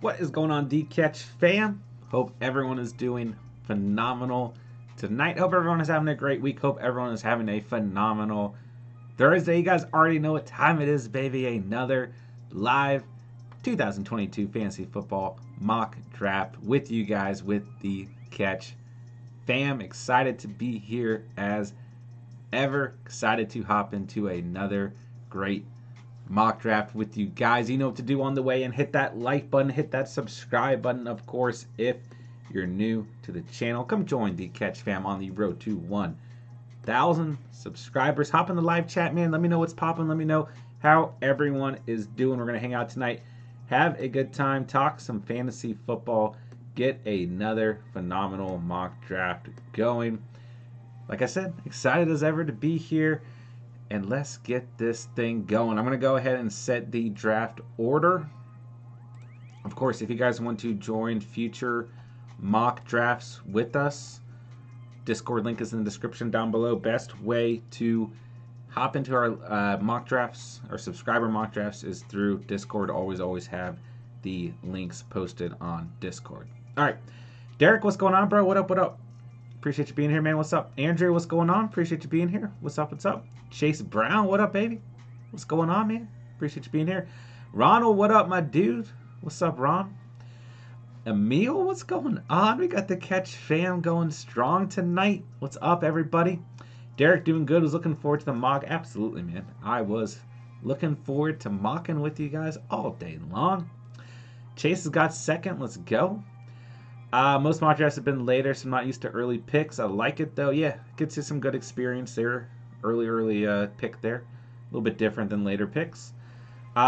What is going on, D-Catch fam? Hope everyone is doing phenomenal tonight. Hope everyone is having a great week. Hope everyone is having a phenomenal Thursday. You guys already know what time it is, baby. Another live 2022 fantasy football mock draft with you guys with the Catch fam. Excited to be here as ever. Excited to hop into another great mock draft with you guys. You know what to do on the way, and hit that like button, hit that subscribe button. Of course, if you're new to the channel, come join the Catch fam on the road to 1,000 subscribers. Hop in the live chat, man. Let me know what's popping. Let me know how everyone is doing. We're gonna hang out tonight, have a good time, talk some fantasy football, get another phenomenal mock draft going. Like I said, excited as ever to be here. And let's get this thing going. I'm going to go ahead and set the draft order. Of course, if you guys want to join future mock drafts with us, Discord link is in the description down below. Best way to hop into our mock drafts, our subscriber mock drafts, is through Discord. Always have the links posted on Discord. All right. Derek, what's going on, bro? What up? Appreciate you being here, man. What's up? Andrew, what's going on? Appreciate you being here. What's up? Chase Brown, what up, baby? What's going on, man? Appreciate you being here. Ronald, what up, my dude? What's up, Ron? Emil, what's going on? We got the Catch fam going strong tonight. What's up, everybody? Derek, doing good. Was looking forward to the mock. Absolutely, man. I was looking forward to mocking with you guys all day long. Chase has got second. Let's go. Most mock drafts have been later, so I'm not used to early picks. I like it, though. Yeah, gets you some good experience there. Early pick there. A little bit different than later picks.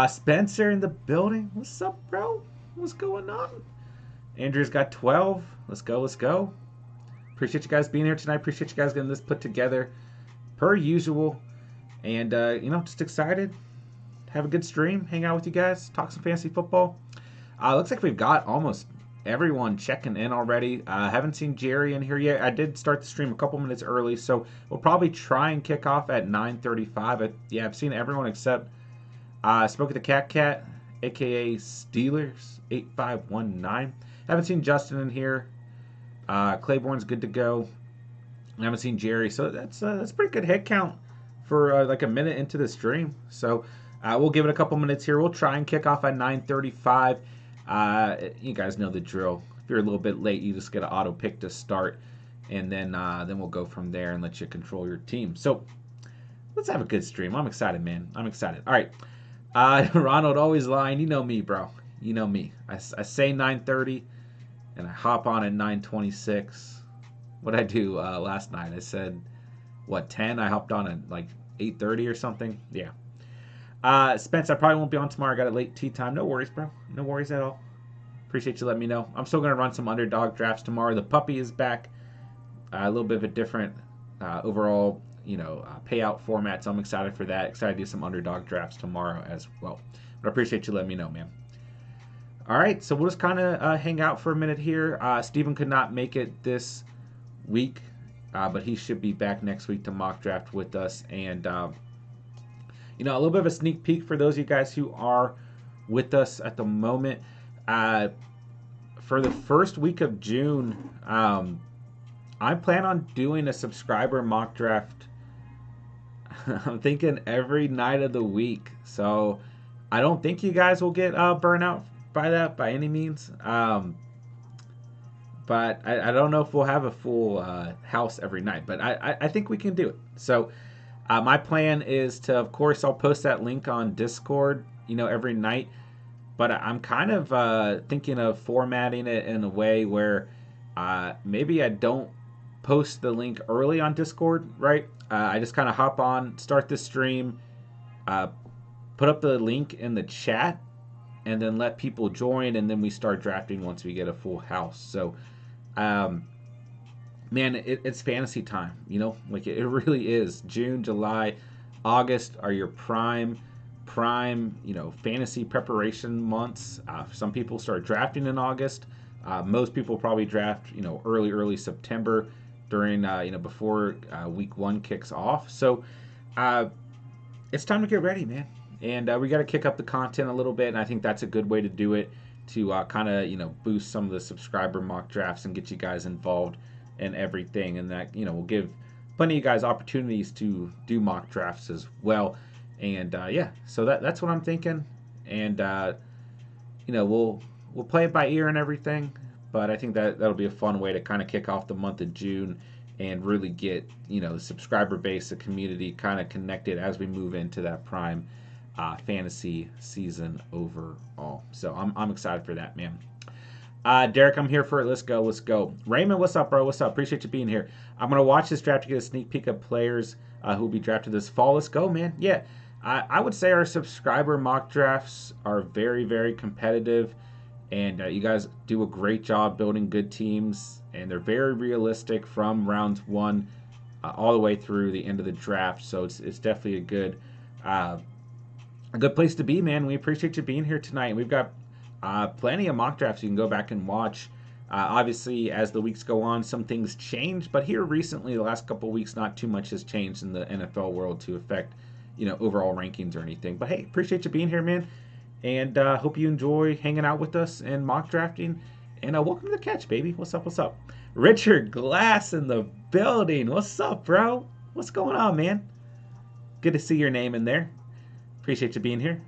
Spencer in the building. What's up, bro? What's going on? Andrew's got 12. Let's go. Appreciate you guys being here tonight. Appreciate you guys getting this put together per usual. And, just excited. Have a good stream. Hang out with you guys. Talk some fantasy football. Looks like we've got almost everyone checking in already. Haven't seen Jerry in here yet. I did start the stream a couple minutes early, so we'll probably try and kick off at 9:35. I've seen everyone except Spoke to Cat, aka Steelers 8519. Haven't seen Justin in here. Claiborne's good to go. I haven't seen Jerry, so that's a pretty good head count for like a minute into the stream. So we'll give it a couple minutes here. We'll try and kick off at 9:35. You guys know the drill. If you're a little bit late, you just get an auto pick to start, and then we'll go from there and let you control your team. So let's have a good stream. I'm excited, man. I'm excited. All right. Ronald, always lying. You know me, bro. You know me. I say 9:30, and I hop on at 9:26. What did I do last night? I said, 10? I hopped on at like 8:30 or something. Yeah. Spence, I probably won't be on tomorrow. I got a late tea time. No worries, bro. No worries at all. Appreciate you letting me know. I'm still going to run some Underdog drafts tomorrow. The puppy is back. A little bit of a different overall, payout format, so I'm excited for that. Excited to do some Underdog drafts tomorrow as well. But I appreciate you letting me know, man. All right, so we'll just kind of hang out for a minute here. Steven could not make it this week, but he should be back next week to mock draft with us. And a little bit of a sneak peek for those of you guys who are with us at the moment. For the first week of June, I plan on doing a subscriber mock draft. I'm thinking every night of the week. So I don't think you guys will get burnt out by that by any means. But I don't know if we'll have a full house every night. But I think we can do it. So my plan is to, of course, I'll post that link on Discord, every night. But I'm kind of thinking of formatting it in a way where maybe I don't post the link early on Discord, right? I just kind of hop on, start the stream, put up the link in the chat, and then let people join, and then we start drafting once we get a full house. So, man, it's fantasy time, like it really is. June, July, August are your prime, fantasy preparation months. Some people start drafting in August. Most people probably draft, early September during, before week 1 kicks off. So it's time to get ready, man. And we got to kick up the content a little bit, and I think that's a good way to do it. to kind of, boost some of the subscriber mock drafts and get you guys involved in everything. And that, will give plenty of guys opportunities to do mock drafts as well. And yeah, so that's what I'm thinking. And, we'll play it by ear and everything. But I think that'll be a fun way to kind of kick off the month of June and really get, the subscriber base, the community kind of connected as we move into that prime fantasy season overall. So I'm excited for that, man. Derek, I'm here for it. Let's go. Let's go. Raymond, what's up, bro? What's up? Appreciate you being here. I'm going to watch this draft to get a sneak peek of players who will be drafted this fall. Let's go, man. Yeah, I would say our subscriber mock drafts are very, very competitive. And you guys do a great job building good teams. And they're very realistic from rounds 1 all the way through the end of the draft. So it's definitely a good place to be, man. We appreciate you being here tonight. We've got plenty of mock drafts you can go back and watch. Obviously, as the weeks go on, some things change. But here recently, the last couple of weeks, not too much has changed in the NFL world to affect, overall rankings or anything. But hey, appreciate you being here, man. And hope you enjoy hanging out with us and mock drafting. And welcome to the catch, baby. What's up? What's up? Richard Glass in the building. What's up, bro? What's going on, man? Good to see your name in there. Appreciate you being here.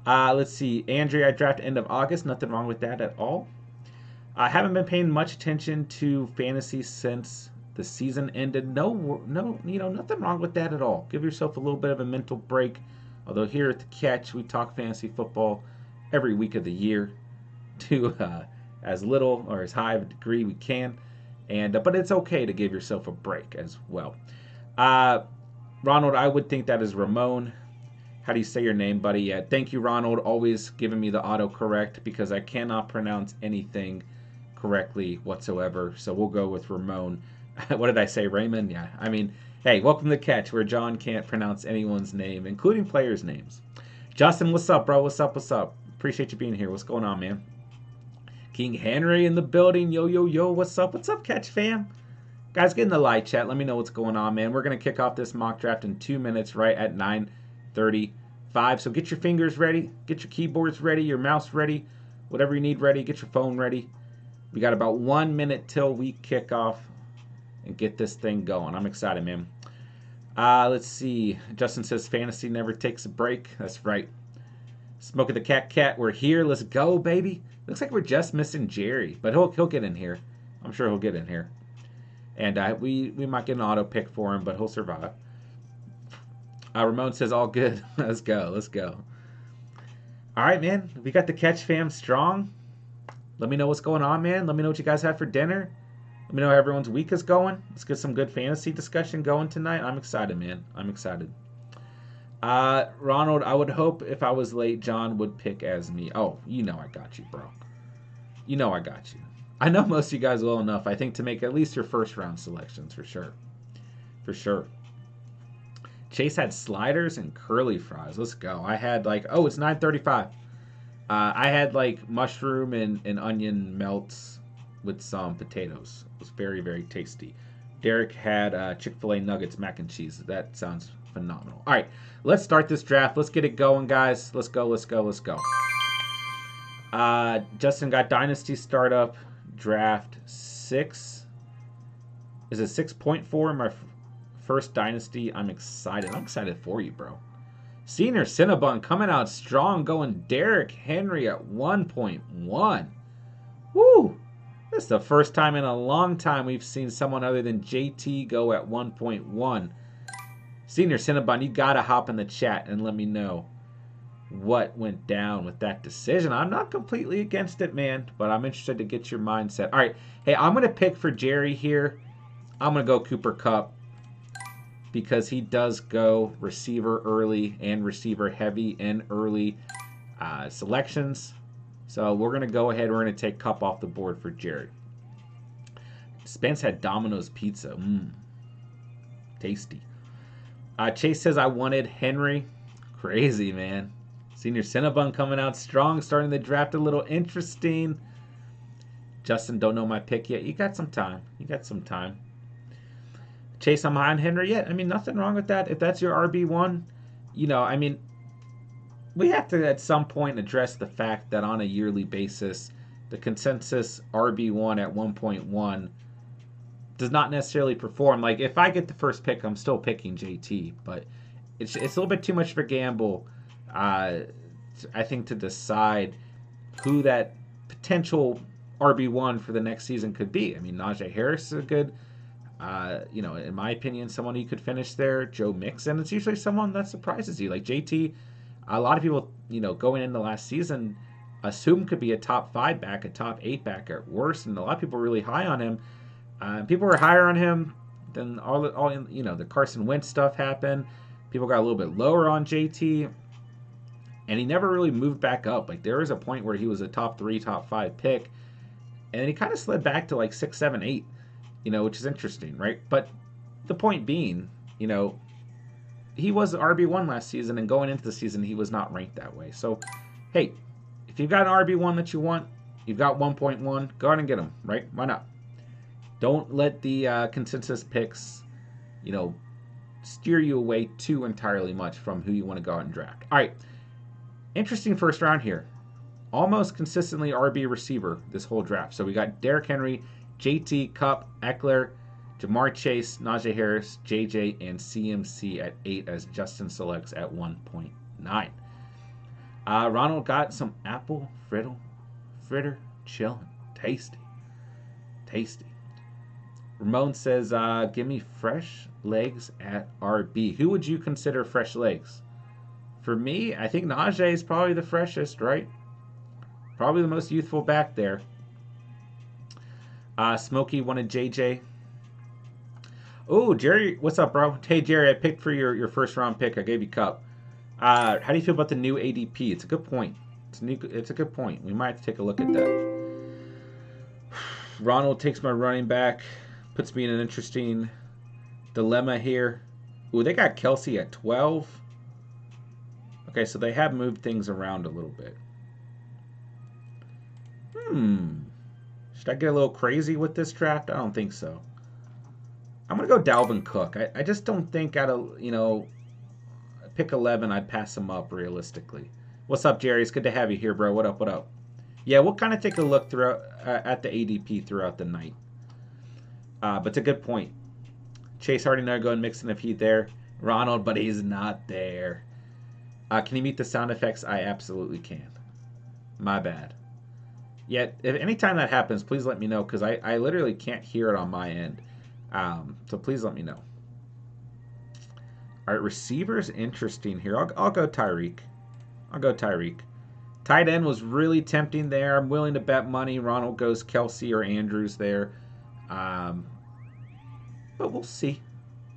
Let's see. Andrea, I draft end of August. Nothing wrong with that at all. I haven't been paying much attention to fantasy since the season ended. No, nothing wrong with that at all. Give yourself a little bit of a mental break. Although here at the Catch, we talk fantasy football every week of the year to as little or as high of a degree we can. And but it's okay to give yourself a break as well. Ronald, I would think that is Ramon. How do you say your name, buddy? Yeah, thank you, Ronald. Always giving me the autocorrect because I cannot pronounce anything correctly whatsoever. So we'll go with Ramon. What did I say, Raymond? Yeah, I mean, hey, welcome to the Catch where John can't pronounce anyone's name, including players' names. Justin, what's up, bro? What's up? What's up? Appreciate you being here. What's going on, man? King Henry in the building. Yo, yo, yo. What's up? What's up, Catch fam? Guys, get in the live chat. Let me know what's going on, man. We're going to kick off this mock draft in 2 minutes right at 9:35. So get your fingers ready. Get your keyboards ready, your mouse ready, whatever you need ready. Get your phone ready. We got about 1 minute till we kick off and get this thing going. I'm excited, man. Let's see. Justin says fantasy never takes a break. That's right. Smoke of the Cat. We're here. Let's go, baby. Looks like we're just missing Jerry, but he'll get in here. I'm sure he'll get in here. And we might get an auto pick for him, but he'll survive. Ramon says all good. Let's go. Let's go. All right, man. We got the Catch fam strong. Let me know what's going on, man. Let me know what you guys have for dinner. Let me know how everyone's week is going. Let's get some good fantasy discussion going tonight. I'm excited, man. I'm excited. Ronald, I would hope if I was late, John would pick as me. Oh, I got you, bro. I got you. I know most of you guys well enough, I think, to make at least your first round selections, for sure. For sure. Chase had sliders and curly fries. Let's go. I had it's 9:35. I had mushroom and onion melts with some potatoes. It was very, very tasty. Derek had Chick-fil-A nuggets, mac and cheese. That sounds phenomenal. All right, let's start this draft. Let's get it going, guys. Let's go, let's go, let's go. Justin got Dynasty Startup Draft 6. Is it 6.4 my first Dynasty? I'm excited. I'm excited for you, bro. Senior Cinnabon coming out strong, going Derek Henry at 1.1. Woo! This is the first time in a long time we've seen someone other than JT go at 1.1. Senior Cinnabon, you gotta hop in the chat and let me know what went down with that decision. I'm not completely against it, man, but I'm interested to get your mindset. All right, hey, I'm gonna pick for Jerry here. I'm gonna go Cooper Kupp because he does go receiver early and receiver heavy in early selections. So we're going to go ahead. We're going to take Kupp off the board for Jared. Spence had Domino's Pizza. Tasty. Chase says, I wanted Henry. Crazy, man. Senior Cinnabon coming out strong. Starting the draft a little interesting. Justin, don't know my pick yet. You got some time. Chase, I'm high on Henry yet. I mean, nothing wrong with that. If that's your RB1, we have to at some point address the fact that on a yearly basis, the consensus RB1 at 1.1 does not necessarily perform. Like, if I get the first pick, I'm still picking JT, but it's a little bit too much of a gamble, I think, to decide who that potential RB1 for the next season could be. I mean, Najee Harris is a good, in my opinion, someone who could finish there. Joe Mixon, it's usually someone that surprises you. Like JT, a lot of people, going into last season, assumed could be a top 5 back, a top 8 back at worst, and a lot of people were really high on him. People were higher on him than all the Carson Wentz stuff happened. People got a little bit lower on JT, and he never really moved back up. Like, there was a point where he was a top 3, top 5 pick, and then he kind of slid back to like 6, 7, 8, which is interesting, right? But the point being, he was RB1 last season, and going into the season, he was not ranked that way. So, hey, if you've got an RB1 that you want, you've got 1.1, go ahead and get him, right? Why not? Don't let the consensus picks, steer you away too entirely much from who you want to go out and draft. All right, interesting first round here. Almost consistently RB receiver this whole draft. So we got Derrick Henry, JT, Kupp, Eckler, Jamar Chase, Najee Harris, JJ, and CMC at 8 as Justin selects at 1.9. Ronald got some apple fritter chillin'. Tasty. Ramon says, give me fresh legs at RB. Who would you consider fresh legs? For me, I think Najee is probably the freshest, right? Probably the most youthful back there. Smokey wanted JJ. Oh, Jerry, what's up, bro? Hey, Jerry, I picked for your first round pick. I gave you Kupp. How do you feel about the new ADP? It's a good point. It's a good point. We might have to take a look at that. Ronald takes my running back. Puts me in an interesting dilemma here. Ooh, they got Kelsey at 12. Okay, so they have moved things around a little bit. Should I get a little crazy with this draft? I don't think so. I'm going to go Dalvin Cook. I just don't think out of, pick 11, I'd pass him up realistically. What's up, Jerry? It's good to have you here, bro. What up? Yeah, we'll kind of take a look throughout at the ADP throughout the night. But it's a good point. Chase Hardy and I are going Mixon if he's there. Ronald, but he's not there. Can you mute the sound effects? I absolutely can. My bad. Yet, if anytime that happens, please let me know, because I literally can't hear it on my end. So please let me know. All right, receivers, interesting here. I'll go Tyreek. Tight end was really tempting there. I'm willing to bet money. Ronald goes Kelsey or Andrews there. But we'll see.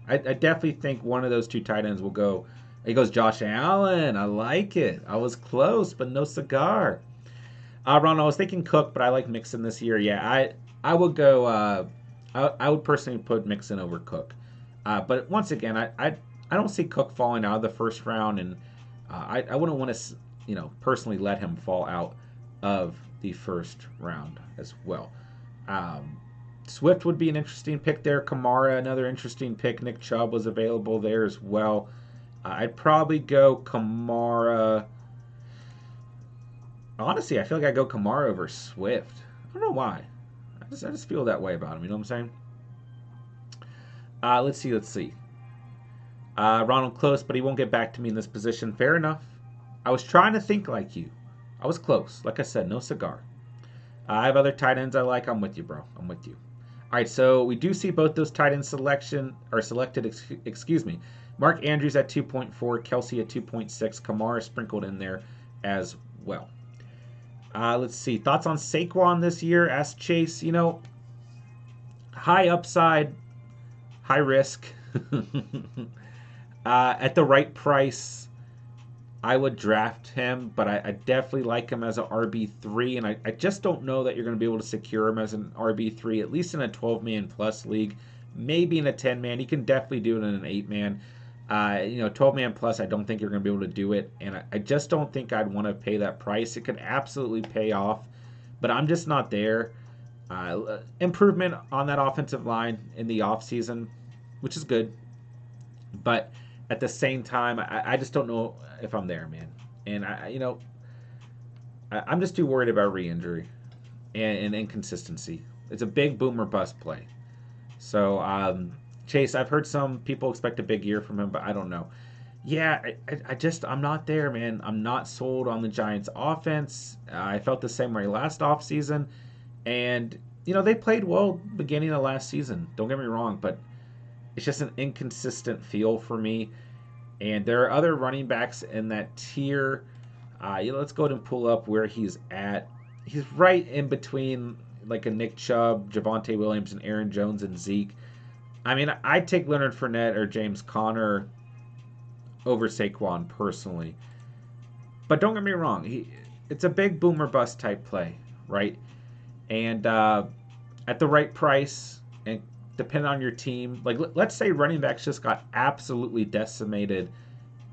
I definitely think one of those two tight ends will go. He goes Josh Allen. I like it. I was close, but no cigar. Ron, I was thinking Cook, but I like Mixon this year. Yeah, I would go. I would personally put Mixon over Cook. But once again, I don't see Cook falling out of the first round, and I wouldn't want to personally let him fall out of the first round as well. Swift would be an interesting pick there. Kamara, another interesting pick. Nick Chubb was available there as well. I'd probably go Kamara. Honestly, I feel like I'd go Kamara over Swift. I don't know why. I just feel that way about him. You know what I'm saying? Let's see. Ronald close, but he won't get back to me in this position. Fair enough. I was trying to think like you. I was close. Like I said, no cigar. I have other tight ends I like. I'm with you, bro. I'm with you. All right, so we do see both those tight ends selected. Excuse me. Mark Andrews at 2.4, Kelsey at 2.6, Kamara sprinkled in there as well. Let's see. Thoughts on Saquon this year? Asked Chase. High upside, high risk. At the right price, I would draft him, but I definitely like him as an RB3, and I just don't know that you're going to be able to secure him as an RB3, at least in a 12-man plus league, maybe in a 10-man. You can definitely do it in an 8-man. 12-man plus, I don't think you're going to be able to do it, and I just don't think I'd want to pay that price. It could absolutely pay off, but I'm just not there. Improvement on that offensive line in the offseason, which is good, but at the same time, I just don't know if I'm there, man. And I'm just too worried about re-injury and inconsistency. It's a big boomer bust play. So Chase, I've heard some people expect a big year from him, but I don't know. Yeah, I'm not there, man. I'm not sold on the Giants' offense. I felt the same way last offseason. And, they played well beginning of last season. Don't get me wrong, but it's just an inconsistent feel for me. And there are other running backs in that tier. Let's go ahead and pull up where he's at. He's right in between like a Nick Chubb, Javonte Williams, and Aaron Jones and Zeke. I mean, I'd take Leonard Fournette or James Conner over Saquon personally. But don't get me wrong, it's a big boomer bust type play, right? And at the right price, and depending on your team, like let's say running backs just got absolutely decimated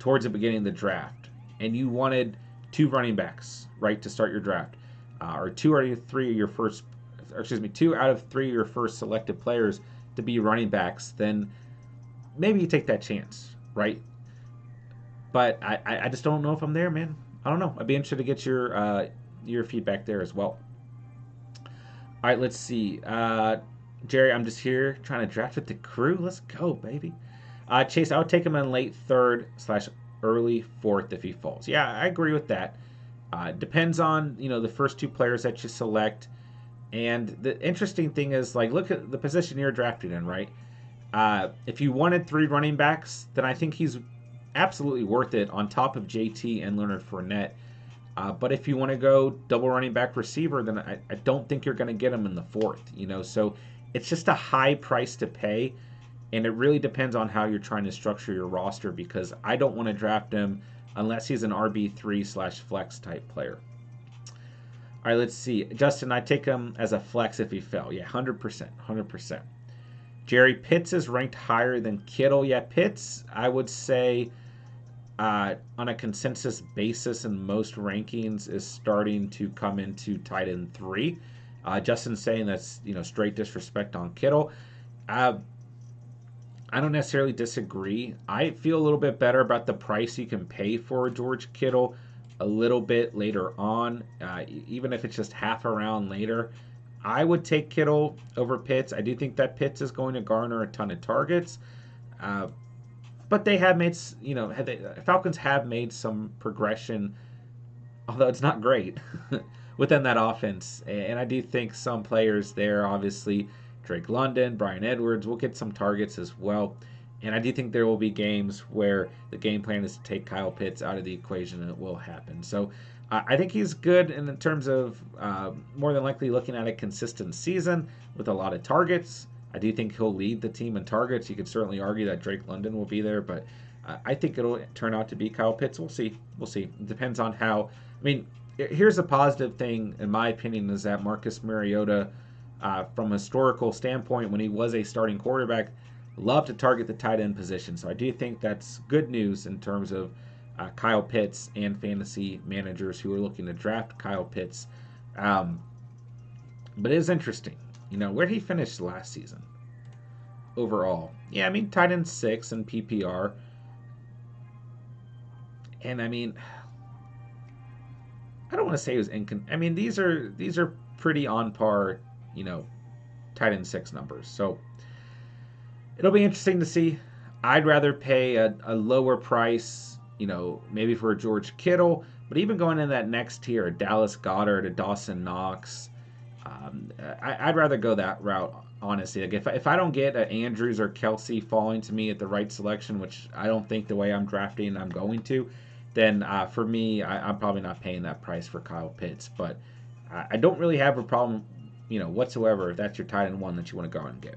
towards the beginning of the draft, and you wanted two running backs, right, to start your draft, or two out of three of your first, or excuse me, two out of three of your first selected players to be running backs, then maybe you take that chance, right? But I just don't know if I'm there, man. I don't know. I'd be interested to get your feedback there as well. All right, let's see. Jerry, I'm just here trying to draft with the crew. Let's go, baby. Chase, I would take him in late third / early fourth if he falls. Yeah, I agree with that. Depends on the first two players that you select. And the interesting thing is, like, look at the position you're drafting in, right? If you wanted three running backs, then I think he's absolutely worth it on top of JT and Leonard Fournette. But if you want to go double running back receiver, then I don't think you're going to get him in the fourth. So it's just a high price to pay, and it really depends on how you're trying to structure your roster, because I don't want to draft him unless he's an RB3 / flex type player. All right, let's see. Justin, I take him as a flex if he fell. Yeah, 100%. 100%. Jerry, Pitts is ranked higher than Kittle. Yeah, Pitts, I would say, on a consensus basis in most rankings, is starting to come into tight end 3. Justin's saying that's straight disrespect on Kittle. I don't necessarily disagree. I feel a little bit better about the price you can pay for George Kittle a little bit later on, even if it's just half a round later. I would take Kittle over Pitts. I do think that Pitts is going to garner a ton of targets. But they have made, Falcons have made some progression, although it's not great, within that offense. And I do think some players there, obviously, Drake London, Bryan Edwards, will get some targets as well. And I do think there will be games where the game plan is to take Kyle Pitts out of the equation, and it will happen. So I think he's good in terms of more than likely looking at a consistent season with a lot of targets. I do think he'll lead the team in targets. You could certainly argue that Drake London will be there, but I think it'll turn out to be Kyle Pitts. We'll see. We'll see. It depends on how. I mean, here's a positive thing, in my opinion, is that Marcus Mariota, from a historical standpoint, when he was a starting quarterback, loved to target the tight end position. So I do think that's good news in terms of Kyle Pitts and fantasy managers who are looking to draft Kyle Pitts. But it is interesting. Where did he finish last season overall? Yeah, I mean, tight end 6 in PPR. And I mean, I don't want to say it was I mean, these are pretty on par, tight end 6 numbers. So it'll be interesting to see. I'd rather pay a lower price, maybe for a George Kittle, but even going in that next tier, Dallas Goedert, a Dawson Knox, I'd rather go that route, honestly. Like if I don't get Andrews or Kelsey falling to me at the right selection, which I don't think the way I'm drafting I'm going to, then for me, I'm probably not paying that price for Kyle Pitts. But I don't really have a problem, whatsoever if that's your tight end 1 that you want to go and get.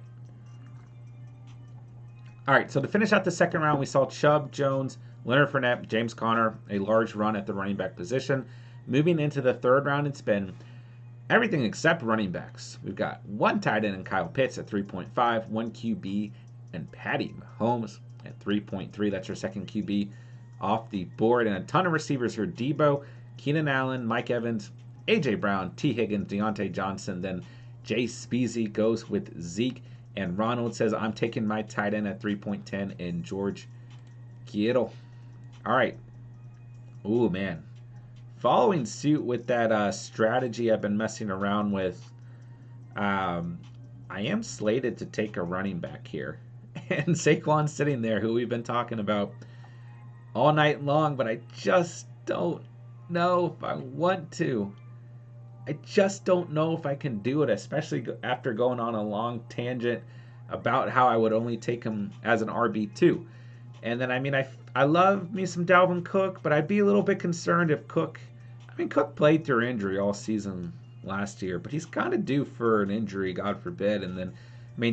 All right, so to finish out the second round, we saw Chubb, Jones, Leonard Fournette, James Conner, a large run at the running back position. Moving into the third round, it's been everything except running backs. We've got one tight end in Kyle Pitts at 3.5, one QB and Patty Mahomes at 3.3. That's your second QB off the board. And a ton of receivers here. Debo, Keenan Allen, Mike Evans, A.J. Brown, T. Higgins, Deontay Johnson. Then Jay Speezy goes with Zeke. And Ronald says, I'm taking my tight end at 3.10 in George Kittle. All right. Ooh, man. following suit with that strategy I've been messing around with, I am slated to take a running back here. And Saquon's sitting there, who we've been talking about all night long, but I just don't know if I want to. I just don't know if I can do it, especially after going on a long tangent about how I would only take him as an RB2. And then, I love me some Dalvin Cook, but I'd be a little bit concerned if Cook, Cook played through injury all season last year, but he's kind of due for an injury, God forbid. And then,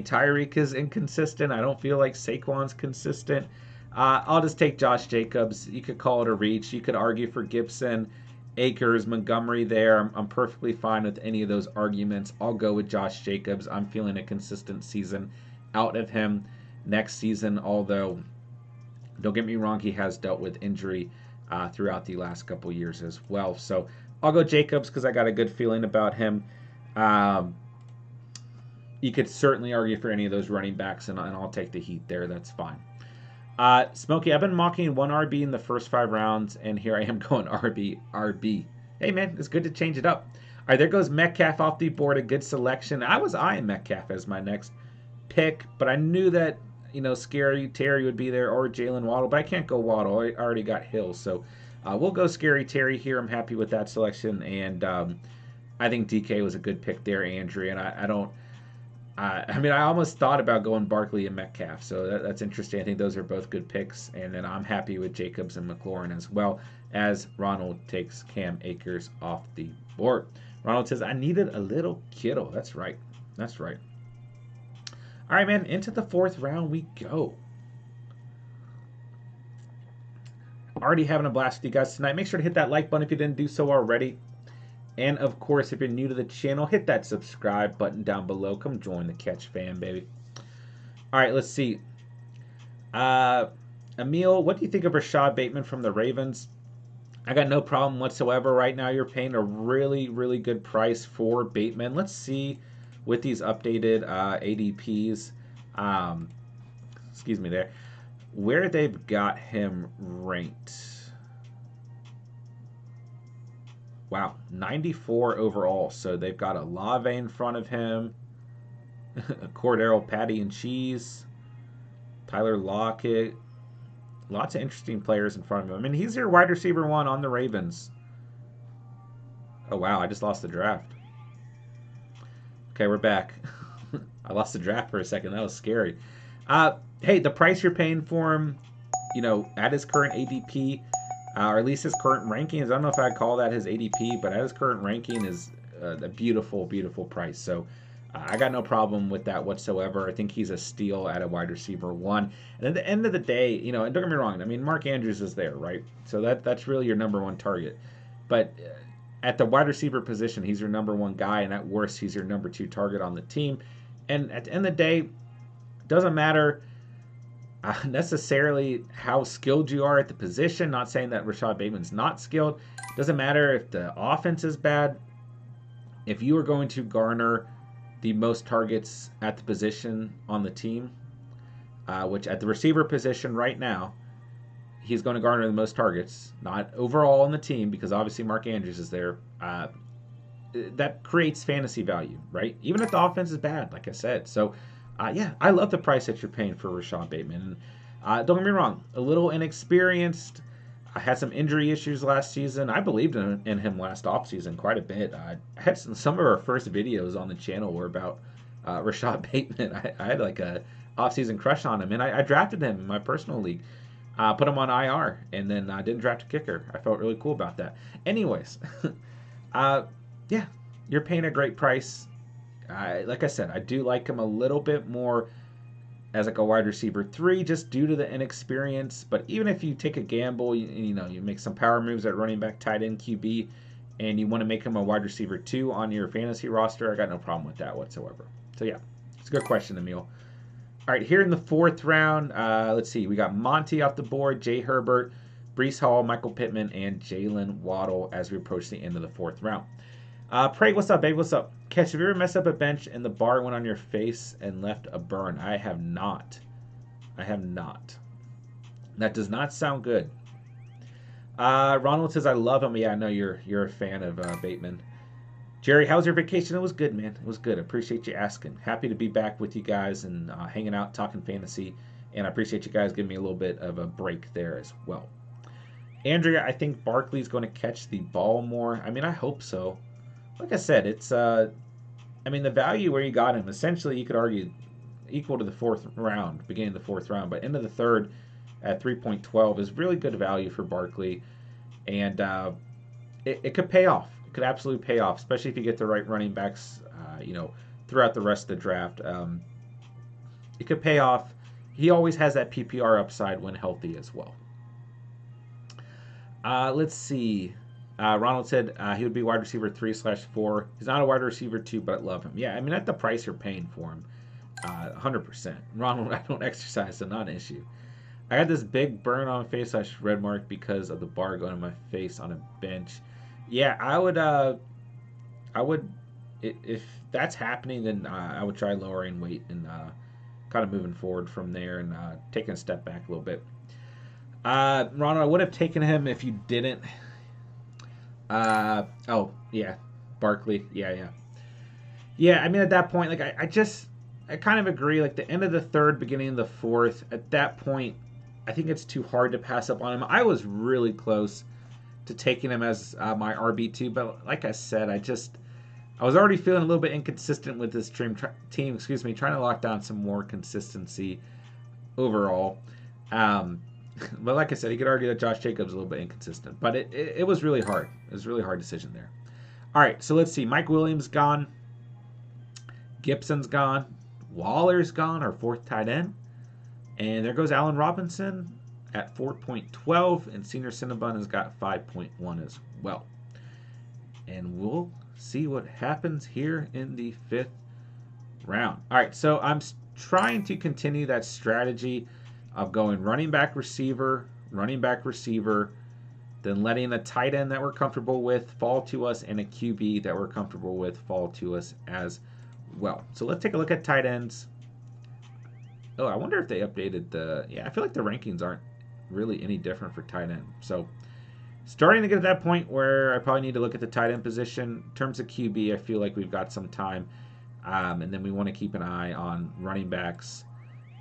Tyreek is inconsistent. I don't feel like Saquon's consistent. I'll just take Josh Jacobs. You could call it a reach. You could argue for Gibson, Akers, Montgomery there. I'm perfectly fine with any of those arguments. I'll go with Josh Jacobs. I'm feeling a consistent season out of him next season, although don't get me wrong, he has dealt with injury throughout the last couple years as well. So I'll go Jacobs because I got a good feeling about him. You could certainly argue for any of those running backs, and I'll take the heat there. That's fine. Smokey, I've been mocking one RB in the first 5 rounds, and here I am going RB. Hey, man, it's good to change it up. All right, there goes Metcalf off the board. A good selection. I was eyeing Metcalf as my next pick, but I knew that, Scary Terry would be there or Jalen Waddle, but I can't go Waddle. I already got Hill, so we'll go Scary Terry here. I'm happy with that selection, and I think DK was a good pick there, Andrew, and I almost thought about going Barkley and Metcalf, so that's interesting. I think those are both good picks, and then I'm happy with Jacobs and McLaurin as well, as Ronald takes Cam Akers off the board. Ronald says, I needed a little Kittle. That's right. All right, man, into the 4th round we go. Already having a blast with you guys tonight. Make sure to hit that like button if you didn't do so already. And, of course, if you're new to the channel, hit that subscribe button down below. Come join the Catch fam, baby. All right, let's see. Emil, what do you think of Rashad Bateman from the Ravens? I got no problem whatsoever. Right now, you're paying a really, really good price for Bateman. Let's see with these updated ADPs. Excuse me there. Where they've got him ranked. Wow, 94 overall. So they've got Olave in front of him, Cordero Patty and Cheese, Tyler Lockett. Lots of interesting players in front of him. He's your wide receiver 1 on the Ravens. Oh, wow, I just lost the draft. Okay, we're back. I lost the draft for a second. That was scary. Hey, the price you're paying for him, at his current ADP, or at least his current rankings. I don't know if I'd call that his ADP, but at his current ranking is a beautiful, beautiful price. So I got no problem with that whatsoever. I think he's a steal at a wide receiver 1. And at the end of the day, and don't get me wrong, Mark Andrews is there, right? So that's really your number 1 target. But at the wide receiver position, he's your number 1 guy, and at worst, he's your number 2 target on the team. And at the end of the day, it doesn't matter necessarily how skilled you are at the position. Not saying that Rashad Bateman's not skilled. Doesn't matter if the offense is bad. If you are going to garner the most targets at the position on the team, which at the receiver position right now, he's going to garner the most targets, not overall on the team, because obviously Mark Andrews is there. That creates fantasy value, right? Even if the offense is bad, like I said. So, yeah, I love the price that you're paying for Rashad Bateman. Don't get me wrong, a little inexperienced. I had some injury issues last season. I believed in him last offseason quite a bit. I had some of our first videos on the channel were about Rashad Bateman. I had like a offseason crush on him, and I drafted him in my personal league. Put him on IR, and then I didn't draft a kicker. I felt really cool about that. Anyways, yeah, you're paying a great price. Like I said, I do like him a little bit more as like a wide receiver 3, just due to the inexperience. But even if you take a gamble, you make some power moves at running back, tight end, QB, and you want to make him a wide receiver 2 on your fantasy roster, I got no problem with that whatsoever. So yeah, it's a good question, Emil. All right, here in the 4th round, let's see. We got Monty off the board, Jay Herbert, Breece Hall, Michael Pittman, and Jalen Waddle as we approach the end of the 4th round. Pray, what's up, babe? What's up? Catch, have you ever messed up a bench and the bar went on your face and left a burn? I have not. That does not sound good. Ronald says, I love him. Yeah, I know you're a fan of Bateman. Jerry, how's your vacation? It was good, man. It was good. I appreciate you asking. Happy to be back with you guys and hanging out, talking fantasy. And I appreciate you guys giving me a little bit of a break there as well. Andrea, I think Barkley's going to catch the ball more. I mean, I hope so. Like I said, it's I mean, the value where you got him, essentially, you could argue equal to the fourth round, beginning of the fourth round, but into the third at 3.12 is really good value for Barkley, and it could pay off. It could absolutely pay off, especially if you get the right running backs, throughout the rest of the draft. It could pay off. He always has that PPR upside when healthy as well. Let's see. Ronald said he would be wide receiver 3/4. He's not a wide receiver 2, but I love him. Yeah, I mean, at the price you're paying for him, 100%. Ronald, I don't exercise, so not an issue. I got this big burn on my face / red mark because of the bar going in my face on a bench. Yeah, I would, if that's happening, then I would try lowering weight and kind of moving forward from there and taking a step back a little bit. Ronald, I would have taken him if you didn't. Oh, yeah. Barkley. Yeah. Yeah, I mean, at that point, like, I kind of agree. Like, the end of the third, beginning of the fourth, at that point, I think it's too hard to pass up on him. I was really close to taking him as my RB2, but like I said, I was already feeling a little bit inconsistent with this team, trying to lock down some more consistency overall. But like I said, you could argue that Josh Jacobs is a little bit inconsistent. But it was really hard. It was a really hard decision there. All right, so let's see. Mike Williams gone. Gibson's gone. Waller's gone, our fourth tight end. And there goes Allen Robinson at 4.12. And Senior Cinnabon has got 5.1 as well. And we'll see what happens here in the 5th round. All right, so I'm trying to continue that strategy of going running back, receiver, then letting a tight end that we're comfortable with fall to us and a QB that we're comfortable with fall to us as well. So let's take a look at tight ends. Oh, I wonder if they updated the... Yeah, I feel like the rankings aren't really any different for tight end. So starting to get to that point where I probably need to look at the tight end position. In terms of QB, I feel like we've got some time. And then we want to keep an eye on running backs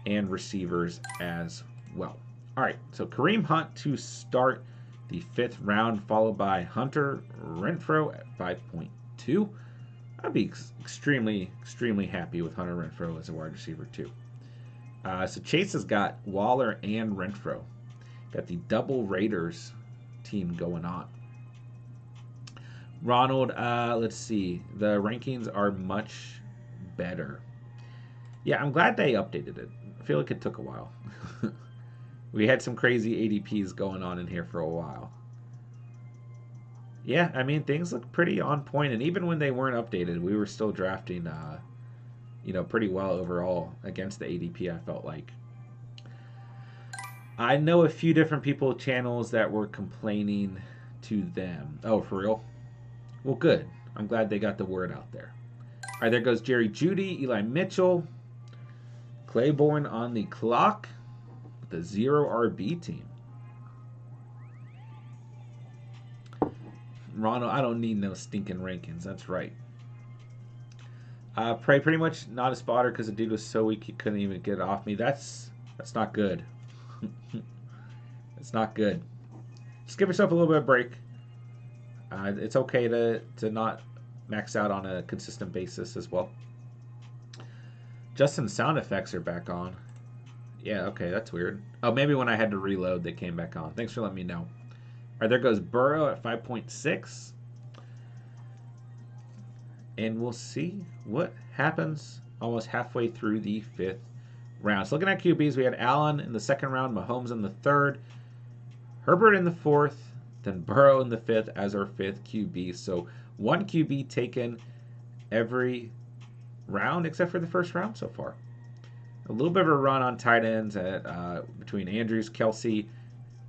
and receivers as well. All right, so Kareem Hunt to start the 5th round, followed by Hunter Renfro at 5.2. I'd be extremely happy with Hunter Renfro as a wide receiver too. So Chase has got Waller and Renfro. Got the double Raiders team going on. Ronald, let's see. The rankings are much better. Yeah, I'm glad they updated it. I feel like it took a while. We had some crazy ADPs going on in here for a while. Yeah, I mean, things look pretty on point, and even when they weren't updated, we were still drafting, pretty well overall against the ADP, I felt like. I know a few different people channels that were complaining to them. Oh, for real? Well, good. I'm glad they got the word out there. All right, there goes Jerry Jeudy, Eli Mitchell, Claiborne on the clock, the 0 RB team. Ronald, I don't need no stinking rankings. That's right. Prey pretty much not a spotter because the dude was so weak he couldn't even get it off me. That's not good. It's not good. Just give yourself a little bit of break. It's okay to not max out on a consistent basis as well. Justin's sound effects are back on. Yeah, okay, that's weird. Oh, maybe when I had to reload, they came back on. Thanks for letting me know. All right, there goes Burrow at 5.6. And we'll see what happens almost halfway through the 5th round. So looking at QBs, we had Allen in the 2nd round, Mahomes in the 3rd, Herbert in the 4th, then Burrow in the 5th as our 5th QB. So one QB taken every round except for the 1st round so far. A little bit of a run on tight ends at between Andrews, Kelsey,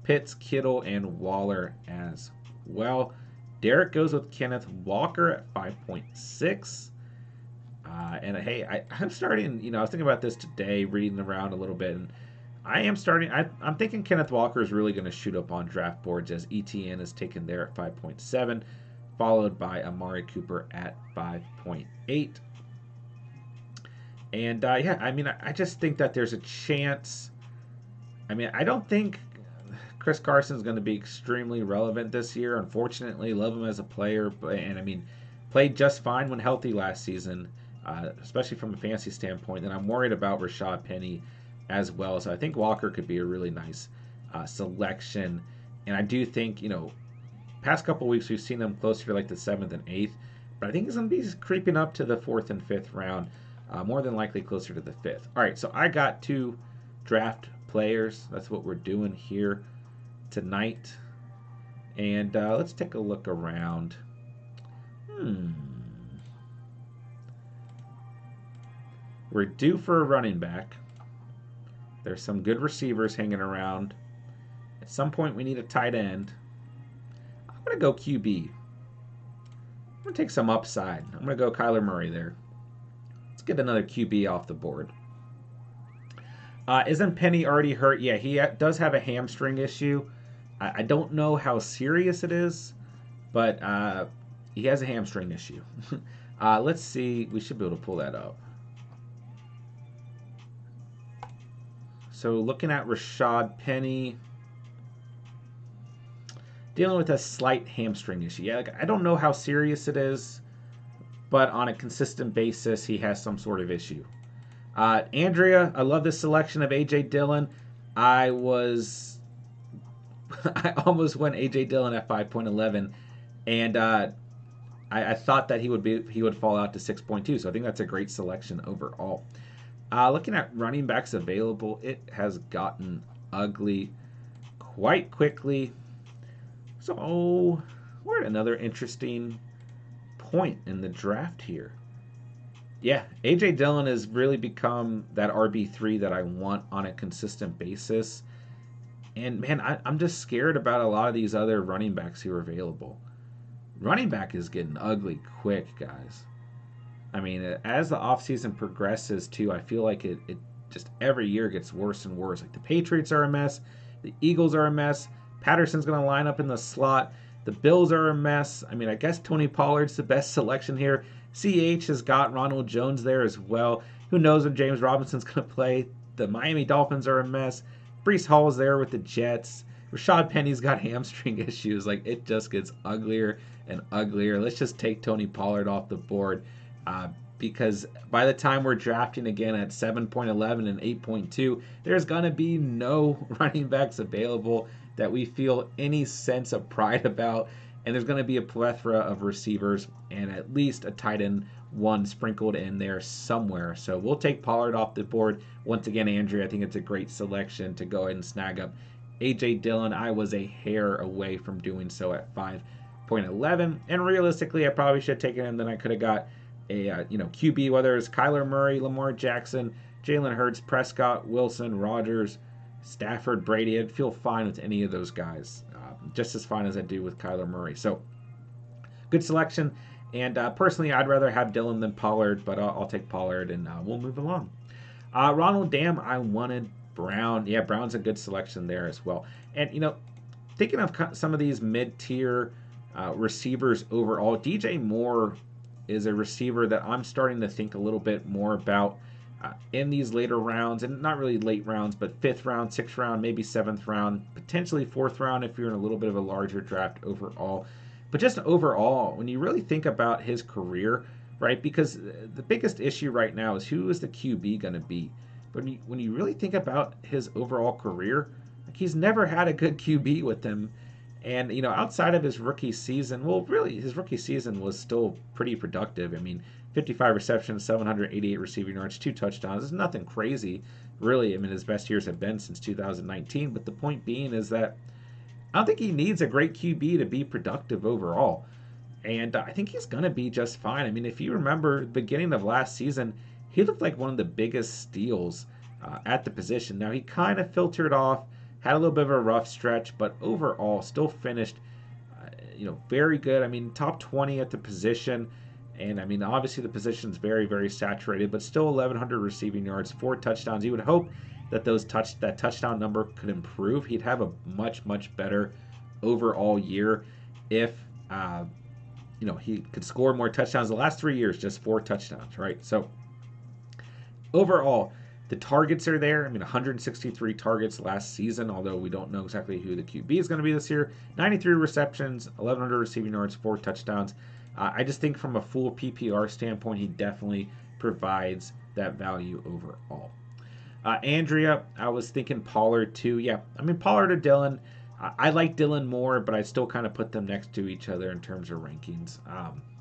Pitts, Kittle, and Waller as well. Derek goes with Kenneth Walker at 5.6. And hey, I'm starting, I was thinking about this today, reading around a little bit, and I am starting. I'm thinking Kenneth Walker is really going to shoot up on draft boards as ETN is taken there at 5.7, followed by Amari Cooper at 5.8. And yeah, I mean, I just think that there's a chance. I mean, I don't think Chris Carson's going to be extremely relevant this year. Unfortunately, love him as a player, and I mean, played just fine when healthy last season, especially from a fantasy standpoint. And I'm worried about Rashad Penny as well. So I think Walker could be a really nice selection. And I do think, past couple weeks we've seen him closer to like the 7th and 8th, but I think he's going to be creeping up to the 4th and 5th round, more than likely closer to the 5th. All right, so I got 2 draft players. That's what we're doing here tonight. And let's take a look around. We're due for a running back. There's some good receivers hanging around. At some point, we need a tight end. I'm going to go QB. I'm going to take some upside. I'm going to go Kyler Murray there. Let's get another QB off the board. Isn't Penny already hurt? Yeah, he does have a hamstring issue. I don't know how serious it is, but he has a hamstring issue. Let's see. We should be able to pull that up. So looking at Rashad Penny, dealing with a slight hamstring issue. Yeah, I don't know how serious it is, but on a consistent basis, he has some sort of issue. Andrea, I love this selection of A.J. Dillon. I almost went A.J. Dillon at 5.11, and I thought that he would fall out to 6.2. So I think that's a great selection overall. Looking at running backs available, it has gotten ugly quite quickly. So we're at another interesting point in the draft here. Yeah, A.J. Dillon has really become that RB3 that I want on a consistent basis. And man, I'm just scared about a lot of these other running backs who are available. Running back is getting ugly quick, guys. I mean, as the offseason progresses, too, I feel like it just every year gets worse and worse. Like the Patriots are a mess. The Eagles are a mess. Patterson's going to line up in the slot. The Bills are a mess. I mean, I guess Tony Pollard's the best selection here. CH has got Ronald Jones there as well. Who knows when James Robinson's going to play? The Miami Dolphins are a mess. Breece Hall's there with the Jets. Rashad Penny's got hamstring issues. Like, it just gets uglier and uglier. Let's just take Tony Pollard off the board. Because by the time we're drafting again at 7.11 and 8.2, there's going to be no running backs available that we feel any sense of pride about. And there's going to be a plethora of receivers and at least a tight end one sprinkled in there somewhere. So we'll take Pollard off the board. Once again, Andrew, I think it's a great selection to go ahead and snag up A.J. Dillon. I was a hair away from doing so at 5.11. And realistically, I probably should have taken him. Then I could have got a QB, whether it's Kyler Murray, Lamar Jackson, Jalen Hurts, Prescott, Wilson, Rodgers, Stafford, Brady. I'd feel fine with any of those guys, just as fine as I do with Kyler Murray. So good selection. And personally, I'd rather have Dillon than Pollard, but I'll take Pollard, and we'll move along. Ronald Dam, I wanted Brown. Yeah, Brown's a good selection there as well. And, thinking of some of these mid-tier receivers overall, DJ Moore is a receiver that I'm starting to think a little bit more about in these later rounds, and not really late rounds, but 5th round, 6th round, maybe 7th round, potentially 4th round if you're in a little bit of a larger draft overall. But just overall, when you really think about his career, right, because the biggest issue right now is who is the QB going to be. But when you really think about his overall career, like, he's never had a good QB with him. And, outside of his rookie season, well, really, his rookie season was still pretty productive. I mean, 55 receptions, 788 receiving yards, 2 touchdowns. It's nothing crazy, really. I mean, his best years have been since 2019. But the point being is that I don't think he needs a great QB to be productive overall. And I think he's going to be just fine. I mean, if you remember the beginning of last season, he looked like one of the biggest steals at the position. Now, he kind of filtered off, had a little bit of a rough stretch, but overall still finished, very good. I mean, top 20 at the position. And, I mean, obviously the position's very, very saturated, but still 1,100 receiving yards, 4 touchdowns. You would hope that that touchdown number could improve. He'd have a much better overall year if he could score more touchdowns. The last 3 years, just 4 touchdowns, right? So overall, the targets are there. I mean, 163 targets last season, although we don't know exactly who the QB is going to be this year. 93 receptions, 1,100 receiving yards, 4 touchdowns. I just think from a full PPR standpoint, he definitely provides that value overall. Andrea, I was thinking Pollard too. Yeah, I mean, Pollard or Dillon. I like Dillon more, but I still kind of put them next to each other in terms of rankings.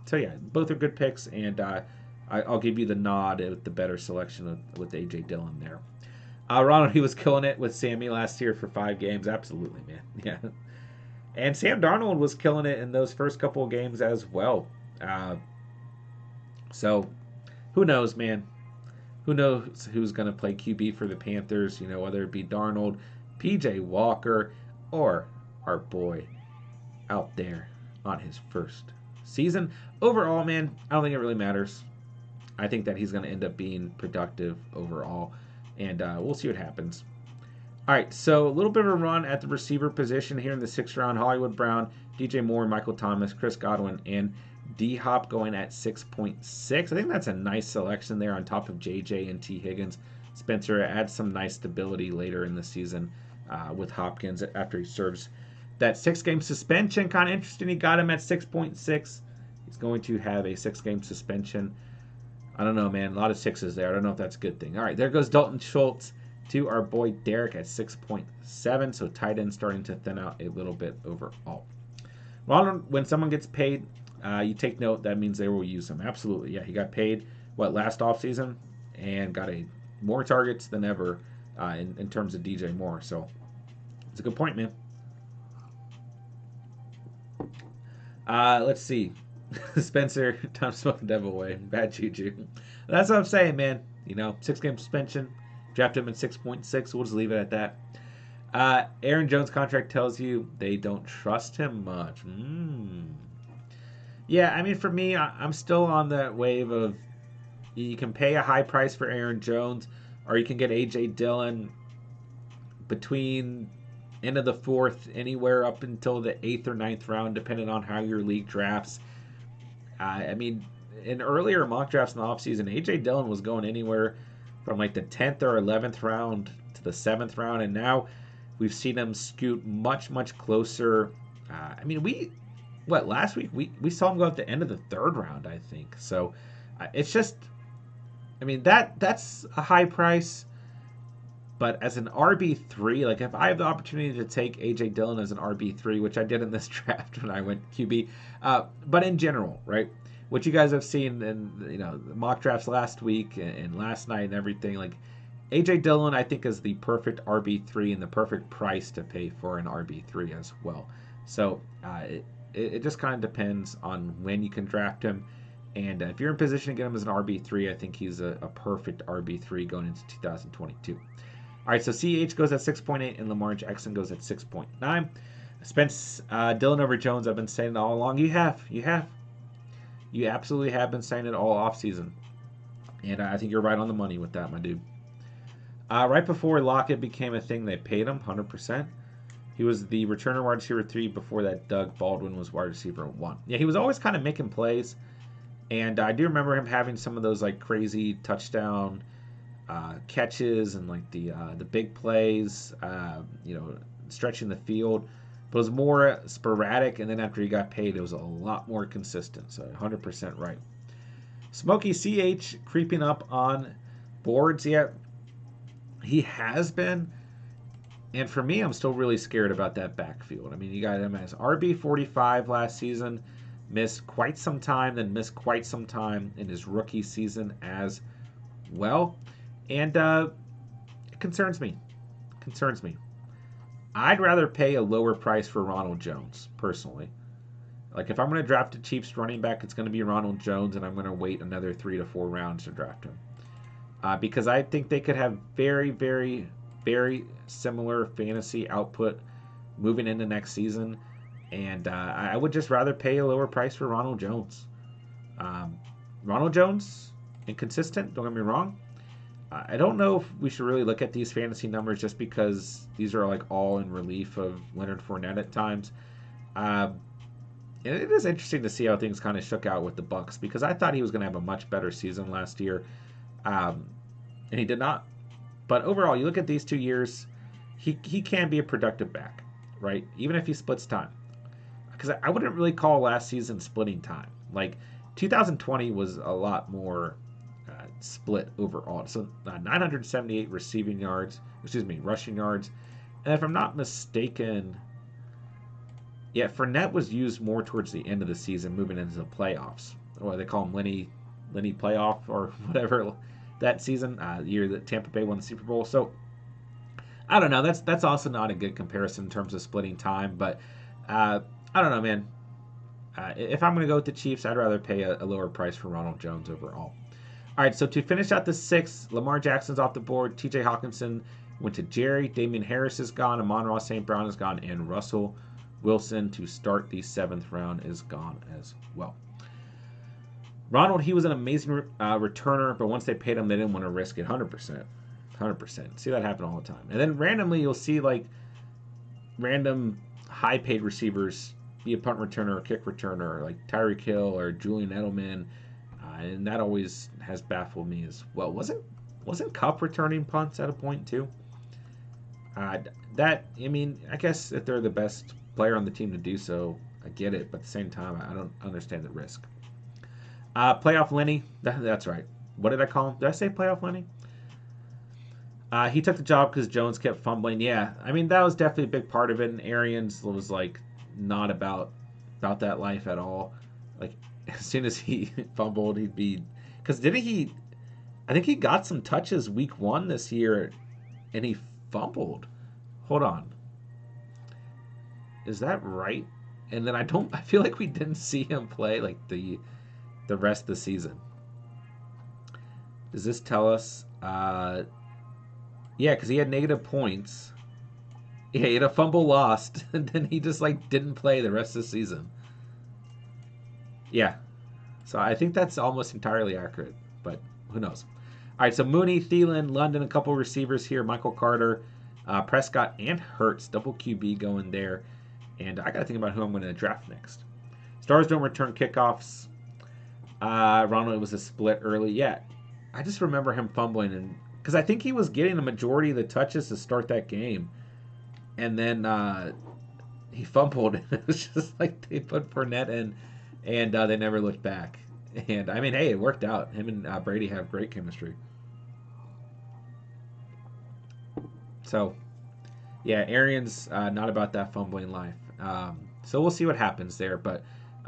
So yeah, both are good picks, and I'll give you the nod at the better selection with A.J. Dillon there. Ronald, he was killing it with Sammy last year for 5 games. Absolutely, man. Yeah. And Sam Darnold was killing it in those first couple of games as well. So who knows, man? Who knows who's going to play QB for the Panthers, whether it be Darnold, P.J. Walker, or our boy out there on his first season. Overall, man, I don't think it really matters. I think that he's going to end up being productive overall, and we'll see what happens. All right, so a little bit of a run at the receiver position here in the 6th round. Hollywood Brown, DJ Moore, Michael Thomas, Chris Godwin, and D-Hop going at 6.6. I think that's a nice selection there on top of JJ and T. Higgins. Spencer adds some nice stability later in the season with Hopkins after he serves that 6-game suspension. Kind of interesting. He got him at 6.6. He's going to have a 6-game suspension. I don't know, man. A lot of 6s there. I don't know if that's a good thing. All right, there goes Dalton Schultz to our boy Derek at 6.7. So tight end starting to thin out a little bit overall. Ronald, when someone gets paid, you take note. That means they will use him. Absolutely. Yeah, he got paid, last offseason and got more targets than ever in terms of DJ Moore. So it's a good point, man. Let's see. Spencer, time to smoke the devil away. Bad juju. That's what I'm saying, man. 6-game suspension. Draft him at 6.6. We'll just leave it at that. Aaron Jones' contract tells you they don't trust him much. Yeah, I mean, for me, I'm still on that wave of you can pay a high price for Aaron Jones, or you can get A.J. Dillon between end of the 4th, anywhere up until the 8th or 9th round, depending on how your league drafts. I mean, in earlier mock drafts in the offseason, A.J. Dillon was going anywhere from the 10th or 11th round to the 7th round, and now we've seen him scoot much closer. I mean, last week we saw him go at the end of the 3rd round, I think. So it's just, I mean, that's a high price. But as an RB3, if I have the opportunity to take A.J. Dillon as an RB3, which I did in this draft when I went QB, but in general, right, what you guys have seen in the mock drafts last week and last night and everything, A.J. Dillon, I think, is the perfect RB3 and the perfect price to pay for an RB3 as well. So it just kind of depends on when you can draft him. And if you're in position to get him as an RB3, I think he's a perfect RB3 going into 2022. All right, so CH goes at 6.8 and Lamar Jackson goes at 6.9. Spence Dillon over Jones, I've been saying it all along. You absolutely have been saying it all offseason. And I think you're right on the money with that, my dude. Right before Lockett became a thing, they paid him 100%. He was the returner wide receiver 3 before that. Doug Baldwin was wide receiver 1. Yeah, he was always kind of making plays. And I do remember him having some of those crazy touchdown catches and the big plays, stretching the field. But it was more sporadic, and then after he got paid, it was a lot more consistent. So 100% right. Smokey CH creeping up on boards yet. He has been. And for me, I'm still really scared about that backfield. I mean, you got him as RB45 last season, missed quite some time, then missed quite some time in his rookie season as well. And it concerns me. I'd rather pay a lower price for Ronald Jones, personally. If I'm going to draft a Chiefs running back, it's going to be Ronald Jones, and I'm going to wait another 3 to 4 rounds to draft him. Because I think they could have very, very, very similar fantasy output moving into next season. And I would just rather pay a lower price for Ronald Jones. Ronald Jones, inconsistent, don't get me wrong. I don't know if we should really look at these fantasy numbers just because these are like all in relief of Leonard Fournette at times. Um, and it is interesting to see how things kind of shook out with the Bucks because I thought he was going to have a much better season last year, um, and he did not. But overall, you look at these 2 years, he can be a productive back, right? Even if he splits time, because I wouldn't really call last season splitting time. Like 2020 was a lot more split overall. So 978 receiving yards, excuse me, rushing yards, and if I'm not mistaken, yeah, Fournette was used more towards the end of the season, moving into the playoffs. Or they call him Lenny playoff or whatever that season, the year that Tampa Bay won the Super Bowl. So I don't know. That's also not a good comparison in terms of splitting time, but I don't know, man. If I'm going to go with the Chiefs, I'd rather pay a lower price for Ronald Jones overall. All right, so to finish out the sixth, Lamar Jackson's off the board. T.J. Hawkinson went to Jerry. Damian Harris is gone. Amon-Ra St. Brown is gone. And Russell Wilson to start the seventh round is gone as well. Ronald, he was an amazing returner, but once they paid him, they didn't want to risk it 100%. 100%. See that happen all the time. And then randomly, you'll see like random high-paid receivers be a punt returner or kick returner, like Tyreek Hill or Julian Edelman, and that always has baffled me as well. Wasn't Kupp returning punts at a point too? I mean, I guess if they're the best player on the team to do so, I get it, but at the same time, I don't understand the risk. Playoff Lenny, that's right. What did I call him? Did I say playoff Lenny? He took the job because Jones kept fumbling. Yeah, I mean that was definitely a big part of it. And Arians was like not about that life at all. Like as soon as he fumbled, he'd be because didn't he? I think he got some touches week 1 this year, and he fumbled. Hold on, is that right? And then I feel like we didn't see him play like the rest of the season. Does this tell us? Yeah, because he had negative points. Yeah, he had a fumble lost, and then he just like didn't play the rest of the season. Yeah, so I think that's almost entirely accurate, but who knows? All right, so Mooney, Thielen, London, a couple receivers here. Michael Carter, Prescott, and Hurts, double QB going there. And I got to think about who I'm going to draft next. Stars don't return kickoffs. Ronald was a split early. Yeah, I just remember him fumbling and because I think he was getting the majority of the touches to start that game, and then he fumbled. It was just like they put Fournette in, and they never looked back. And I mean, hey, it worked out. Him and Brady have great chemistry. So, yeah, Arians not about that fumbling life. So we'll see what happens there. But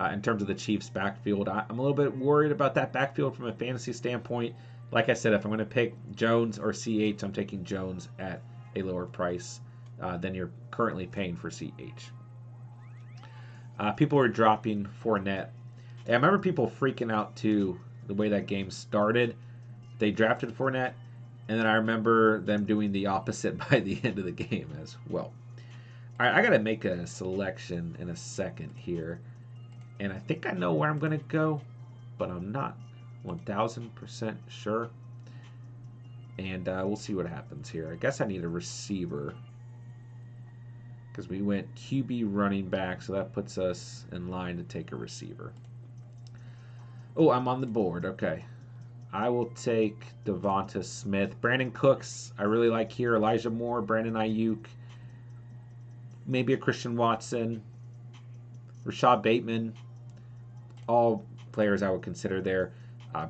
in terms of the Chiefs' backfield, I'm a little bit worried about that backfield from a fantasy standpoint. Like I said, if I'm going to pick Jones or CH, I'm taking Jones at a lower price than you're currently paying for CH. People were dropping Fournette. And I remember people freaking out too the way that game started. They drafted Fournette, and then I remember them doing the opposite by the end of the game as well. All right, I got to make a selection in a second here, and I think I know where I'm going to go, but I'm not 1,000% sure. And we'll see what happens here. I guess I need a receiver because we went QB running back, so that puts us in line to take a receiver. Oh, I'm on the board. Okay. I will take Devonta Smith. Brandon Cooks, I really like here. Elijah Moore, Brandon Ayuk, maybe a Christian Watson, Rashad Bateman, all players I would consider there.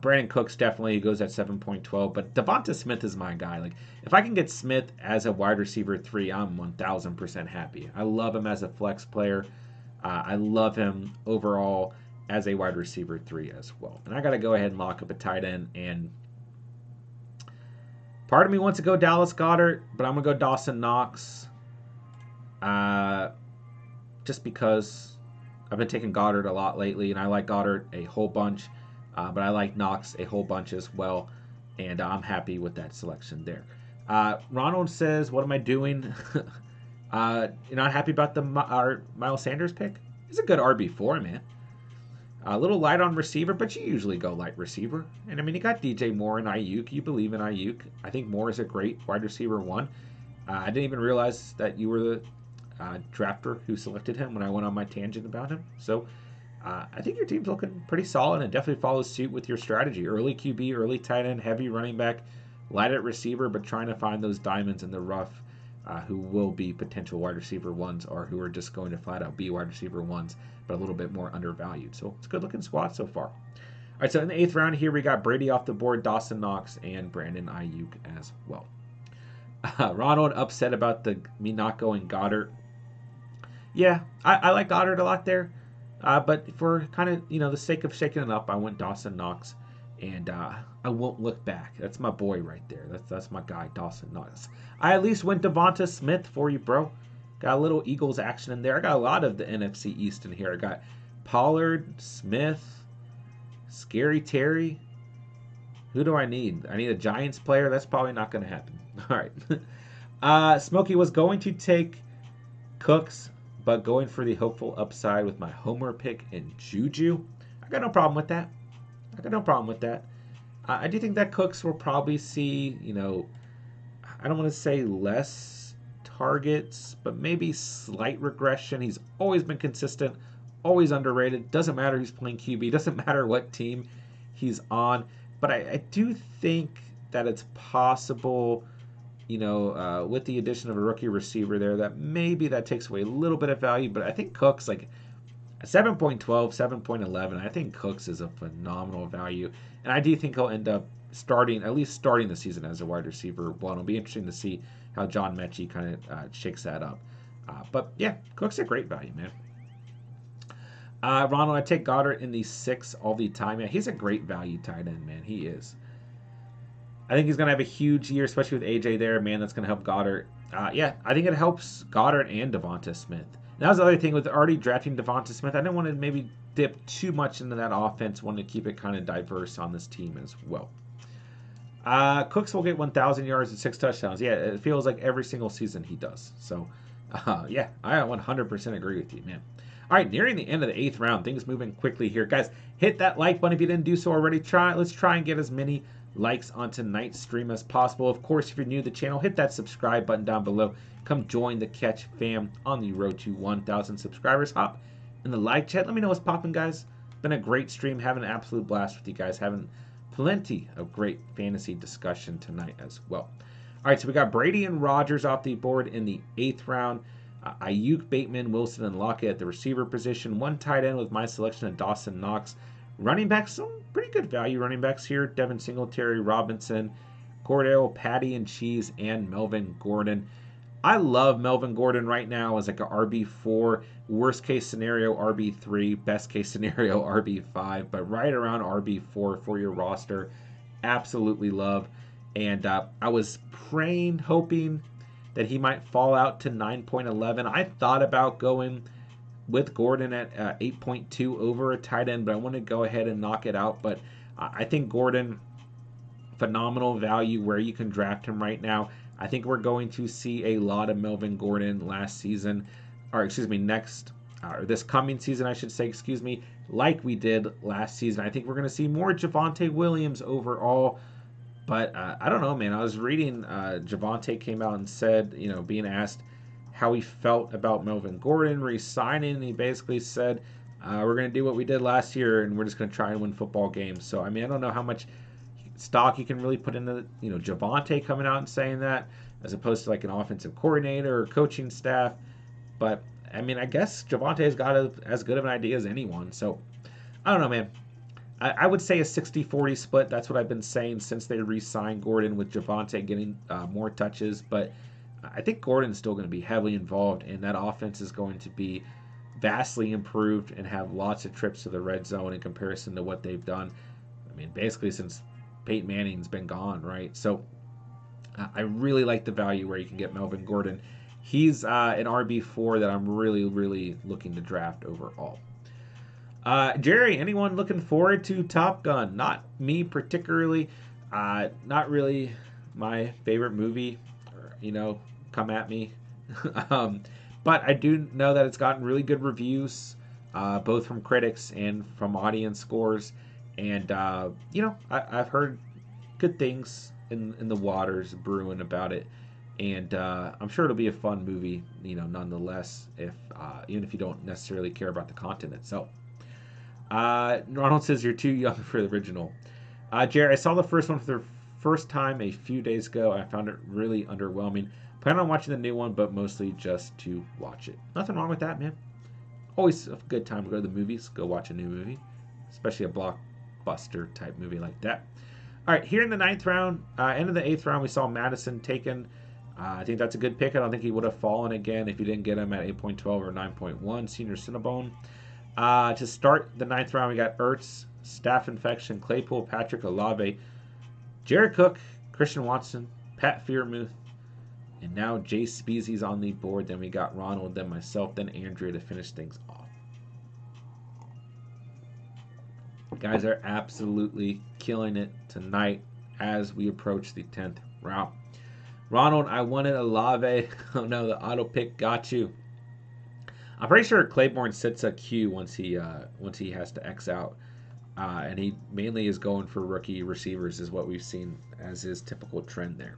Brandon Cooks definitely goes at 7.12, but Devonta Smith is my guy. Like, if I can get Smith as a wide receiver 3, I'm 1,000% happy. I love him as a flex player. I love him overall as a wide receiver 3 as well. And I got to go ahead and lock up a tight end. And part of me wants to go Dallas Goedert, but I'm going to go Dawson Knox. Just because I've been taking Goddard a lot lately, and I like Goddard a whole bunch. But I like Knox a whole bunch as well, and I'm happy with that selection there. Ronald says, what am I doing? You're not happy about our Miles Sanders pick? He's a good RB4, man. A little light on receiver, but you usually go light receiver. And I mean, you got DJ Moore and Ayuk. You believe in Ayuk. I think Moore is a great wide receiver one. I didn't even realize that you were the drafter who selected him when I went on my tangent about him. So I think your team's looking pretty solid and definitely follows suit with your strategy. Early QB, early tight end, heavy running back, light at receiver, but trying to find those diamonds in the rough who will be potential wide receiver ones or who are just going to flat out be wide receiver ones, but a little bit more undervalued. So it's a good looking squad so far. All right, so in the 8th round here, we got Brady off the board, Dawson Knox, and Brandon Ayuk as well. Ronald upset about me not going Goddard. Yeah, I like Goddard a lot there. But for kind of, the sake of shaking it up, I went Dawson Knox. And I won't look back. That's my boy right there. That's my guy, Dawson Knox. I at least went Devonta Smith for you, bro. Got a little Eagles action in there. I got a lot of the NFC East in here. I got Pollard, Smith, Scary Terry. Who do I need? I need a Giants player. That's probably not going to happen. All right. Smokey was going to take Cooks, but going for the hopeful upside with my homer pick in Juju. I got no problem with that. I do think that Cooks will probably see, I don't want to say less targets, but maybe slight regression. He's always been consistent, always underrated. Doesn't matter who's playing QB. Doesn't matter what team he's on. But I do think that it's possible, with the addition of a rookie receiver there, that maybe that takes away a little bit of value. But I think Cooks, 7.12, 7.11. I think Cooks is a phenomenal value. And I do think he'll end up at least starting the season as a wide receiver one. It'll be interesting to see how John Mechie kind of shakes that up. But yeah, Cook's a great value, man. Ronald, I take Goddard in the 6 all the time. Yeah, he's a great value tight end, man. He is. I think he's going to have a huge year, especially with AJ there. Man, that's going to help Goddard. Yeah, I think it helps Goddard and Devonta Smith. That was the other thing with already drafting Devonta Smith. I didn't want to maybe dip too much into that offense. Wanted to keep it kind of diverse on this team as well. Cooks will get 1,000 yards and 6 touchdowns. Yeah, it feels like every single season he does. So, yeah, I 100% agree with you, man. All right, nearing the end of the 8th round. Things moving quickly here. Guys, hit that like button if you didn't do so already. Let's try and get as many likes on tonight's stream as possible. Of course, if you're new to the channel, hit that subscribe button down below. Come join the Catch fam on the road to 1,000 subscribers. Hop in the live chat. Let me know what's popping, guys. Been a great stream. Having an absolute blast with you guys. Having plenty of great fantasy discussion tonight as well. All right, so we got Brady and Rodgers off the board in the 8th round. Ayuk, Bateman, Wilson, and Lockett at the receiver position. One tight end with my selection of Dawson Knox. Running backs, some pretty good value running backs here. Devin Singletary, Robinson, Cordero, Patty and Cheese, and Melvin Gordon. I love Melvin Gordon right now as like a RB4. Worst case scenario, RB3. Best case scenario, RB5. But right around RB4 for your roster. Absolutely love. And I was praying, hoping that he might fall out to 9.11. I thought about going with Gordon at 8.2 over a tight end, but I want to go ahead and knock it out. But I think Gordon, phenomenal value where you can draft him right now. I think we're going to see a lot of Melvin Gordon this coming season, I should say, like we did last season. I think we're going to see more Javonte Williams overall. But I don't know, man. I was reading, Javonte came out and said, being asked how he felt about Melvin Gordon re-signing, and he basically said, we're going to do what we did last year, and we're just going to try and win football games. So, I mean, I don't know how much stock you can really put into, Javonte coming out and saying that, as opposed to like an offensive coordinator or coaching staff. But, I mean, I guess Javonte has got as good of an idea as anyone. So, I don't know, man. I would say a 60-40 split. That's what I've been saying since they re-signed Gordon, with Javonte getting more touches. But I think Gordon's still going to be heavily involved, and that offense is going to be vastly improved and have lots of trips to the red zone in comparison to what they've done. I mean, basically since Peyton Manning's been gone, right? So I really like the value where you can get Melvin Gordon. He's an RB4 that I'm really, really looking to draft overall. Jerry, anyone looking forward to Top Gun? Not me particularly. Not really my favorite movie. Come at me. But I do know that it's gotten really good reviews. both from critics and from audience scores. And, I've heard good things in the waters brewing about it. And I'm sure it'll be a fun movie, nonetheless, if even if you don't necessarily care about the content itself. Ronald says you're too young for the original. Jared, I saw the first one for the first time a few days ago. I found it really underwhelming. Plan on watching the new one, but mostly just to watch it. Nothing wrong with that, man. Always a good time to go to the movies, go watch a new movie, especially a blockbuster type movie like that. All right, here in the ninth round, end of the eighth round, we saw Madison taken. I think that's a good pick. I don't think he would have fallen again if you didn't get him at 8.12 or 9.1 senior Cinnabone. To start the ninth round, we got Ertz, Staph Infection, Claypool, Patrick Olave, Jared Cook, Christian Watson, Pat Freiermuth, and now Jay Speezy's on the board. Then we got Ronald, then myself, then Andrea to finish things off. Guys are absolutely killing it tonight as we approach the 10th round. Ronald, I wanted Olave. Oh no, the auto pick got you. I'm pretty sure Claiborne sits a Q once he has to X out, and he mainly is going for rookie receivers, is what we've seen as his typical trend there.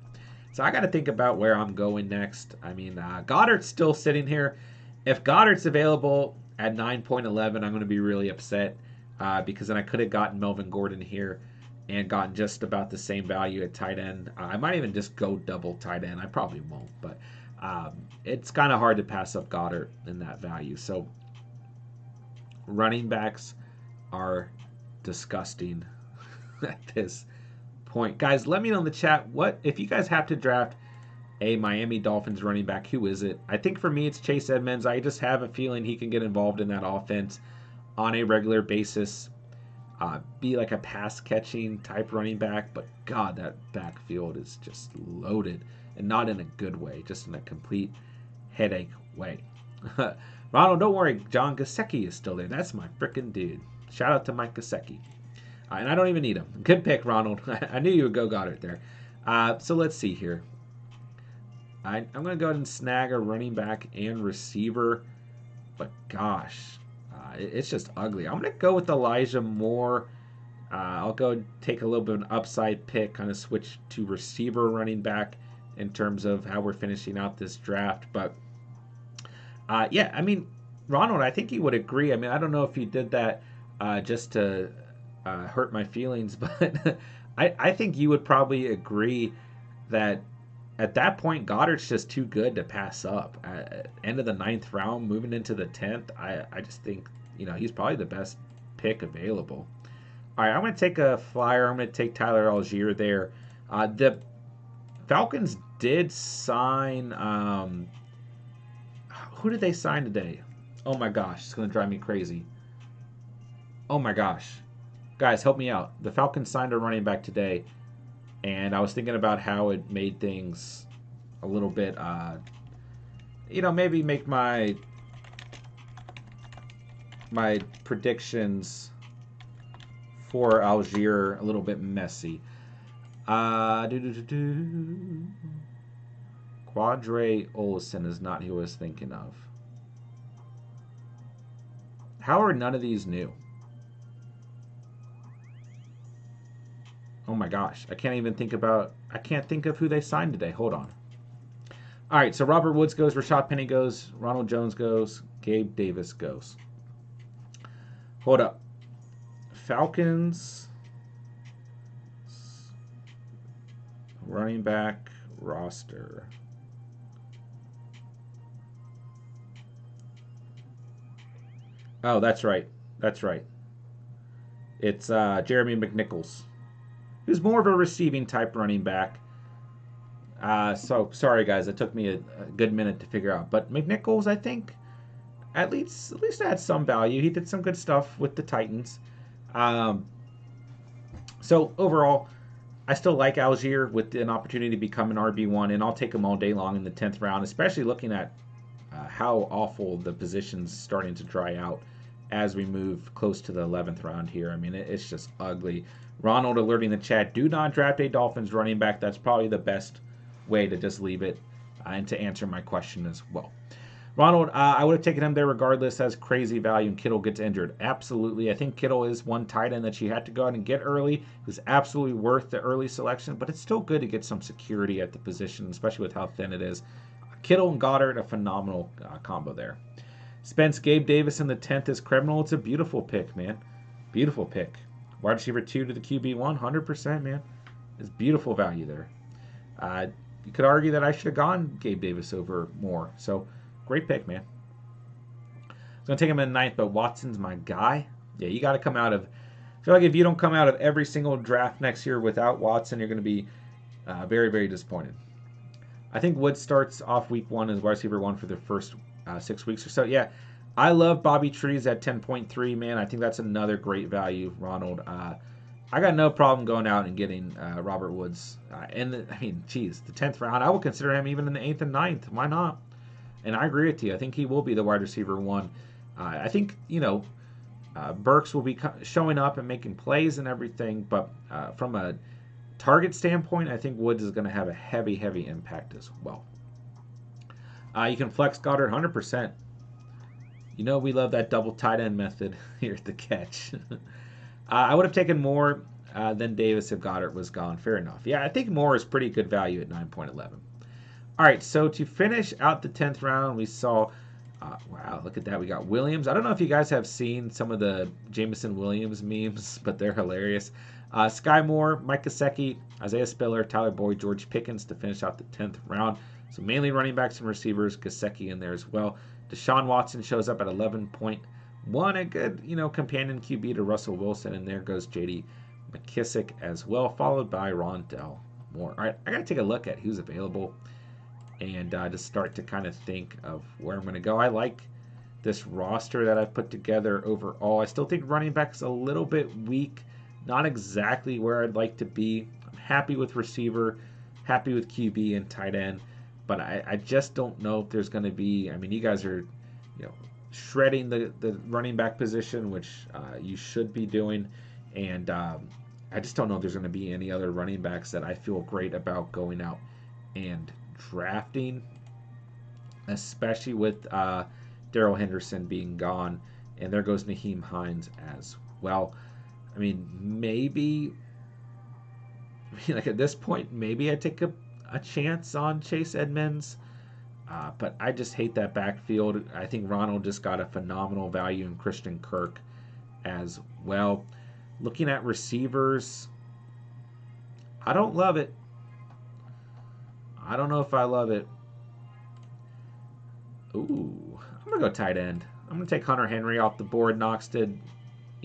So I got to think about where I'm going next. I mean, Goddard's still sitting here. If Goddard's available at 9.11, I'm going to be really upset because then I could have gotten Melvin Gordon here and gotten just about the same value at tight end. I might even just go double tight end. I probably won't, but it's kind of hard to pass up Goddard in that value. So running backs are disgusting at this point. Guys, let me know in the chat, what if you guys have to draft a Miami Dolphins running back, who is it? I think for me it's Chase Edmonds. I just have a feeling he can get involved in that offense on a regular basis. Be like a pass catching type running back, but God, that backfield is just loaded, and not in a good way, just in a complete headache way. Ronald, don't worry, John Gasecki is still there. That's my freaking dude. Shout out to Mike Gasecki. And I don't even need him. Good pick, Ronald. I knew you would go Goddard there. So let's see here. I'm going to go ahead and snag a running back and receiver, but gosh, it's just ugly. I'm going to go with Elijah Moore. I'll go take a little bit of an upside pick, kind of switch to receiver running back in terms of how we're finishing out this draft. But, yeah, I mean, Ronald, I think he would agree. I mean, I don't know if he did that just to hurt my feelings, but I think you would probably agree that at that point, Goddard's just too good to pass up. At end of the 9th round, moving into the 10th, I just think, he's probably the best pick available. All right, I'm going to take a flyer. I'm going to take Tyler Algier there. The Falcons did sign... who did they sign today? Oh my gosh, it's going to drive me crazy. Oh my gosh. Guys, help me out. The Falcons signed a running back today, and I was thinking about how it made things a little bit, maybe make my predictions for Algier a little bit messy. Quadre Olsen is not who I was thinking of. How are none of these new? Oh my gosh, I can't think of who they signed today. Hold on. All right, so Robert Woods goes, Rashad Penny goes, Ronald Jones goes, Gabe Davis goes. Hold up. Falcons running back roster. Oh, that's right. It's Jeremy McNichols, who's more of a receiving type running back. So sorry guys, it took me a good minute to figure out. But McNichols, I think, at least had some value. He did some good stuff with the Titans. So overall, I still like Algier with an opportunity to become an RB1, and I'll take him all day long in the 10th round, especially looking at how awful the position's starting to dry out as we move close to the 11th round here. I mean, it's just ugly. Ronald alerting the chat, do not draft a Dolphins running back. That's probably the best way to just leave it and to answer my question as well. Ronald, I would have taken him there regardless as crazy value and Kittle gets injured. Absolutely. I think Kittle is one tight end that you had to go out and get early. It was absolutely worth the early selection, but it's still good to get some security at the position, especially with how thin it is. Kittle and Goddard, a phenomenal combo there. Spence, Gabe Davis in the 10th is criminal. It's a beautiful pick, man. Beautiful pick. Wide receiver 2 to the QB1, 100%, man. It's beautiful value there. You could argue that I should have gone Gabe Davis over Moore. So, great pick, man. I was going to take him in the 9th, but Watson's my guy. Yeah, you got to come out of... I feel like if you don't come out of every single draft next year without Watson, you're going to be very, very disappointed. I think Woods starts off week 1 as wide receiver 1 for the first 6 weeks or so. Yeah, I love Bobby Trees at 10.3, man. I think that's another great value, Ronald. I got no problem going out and getting Robert Woods. The 10th round, I would consider him even in the 8th and 9th. Why not? And I agree with you. I think he will be the wide receiver 1. I think, Burks will be showing up and making plays and everything. But from a target standpoint, I think Woods is going to have a heavy, heavy impact as well. You can flex Goddard 100%. We love that double tight end method here at the catch. I would have taken Moore than Davis if Goddard was gone. Fair enough. Yeah, I think Moore is pretty good value at 9.11. All right, so to finish out the 10th round, we saw, wow, look at that. We got Williams. I don't know if you guys have seen some of the Jameson Williams memes, but they're hilarious. Sky Moore, Mike Gesicki, Isaiah Spiller, Tyler Boyd, George Pickens to finish out the 10th round. So mainly running backs and receivers, Gesicki in there as well. Deshaun Watson shows up at 11.1, a good, companion QB to Russell Wilson, and there goes J.D. McKissick as well, followed by Rondell Moore. All right, I got to take a look at who's available and just start to kind of think of where I'm going to go. I like this roster that I've put together overall. I still think running back's a little bit weak, not exactly where I'd like to be. I'm happy with receiver, happy with QB and tight end, but I just don't know if there's going to be, you guys are, shredding the running back position, which you should be doing, and I just don't know if there's going to be any other running backs that I feel great about going out and drafting, especially with Darrell Henderson being gone, and there goes Nyheim Hines as well. Maybe at this point, maybe I take a chance on Chase Edmonds, but I just hate that backfield. I think Ronald just got a phenomenal value in Christian Kirk as well. Looking at receivers, I don't love it. I don't know if I love it. Ooh, I'm going to go tight end. I'm going to take Hunter Henry off the board. Knox did,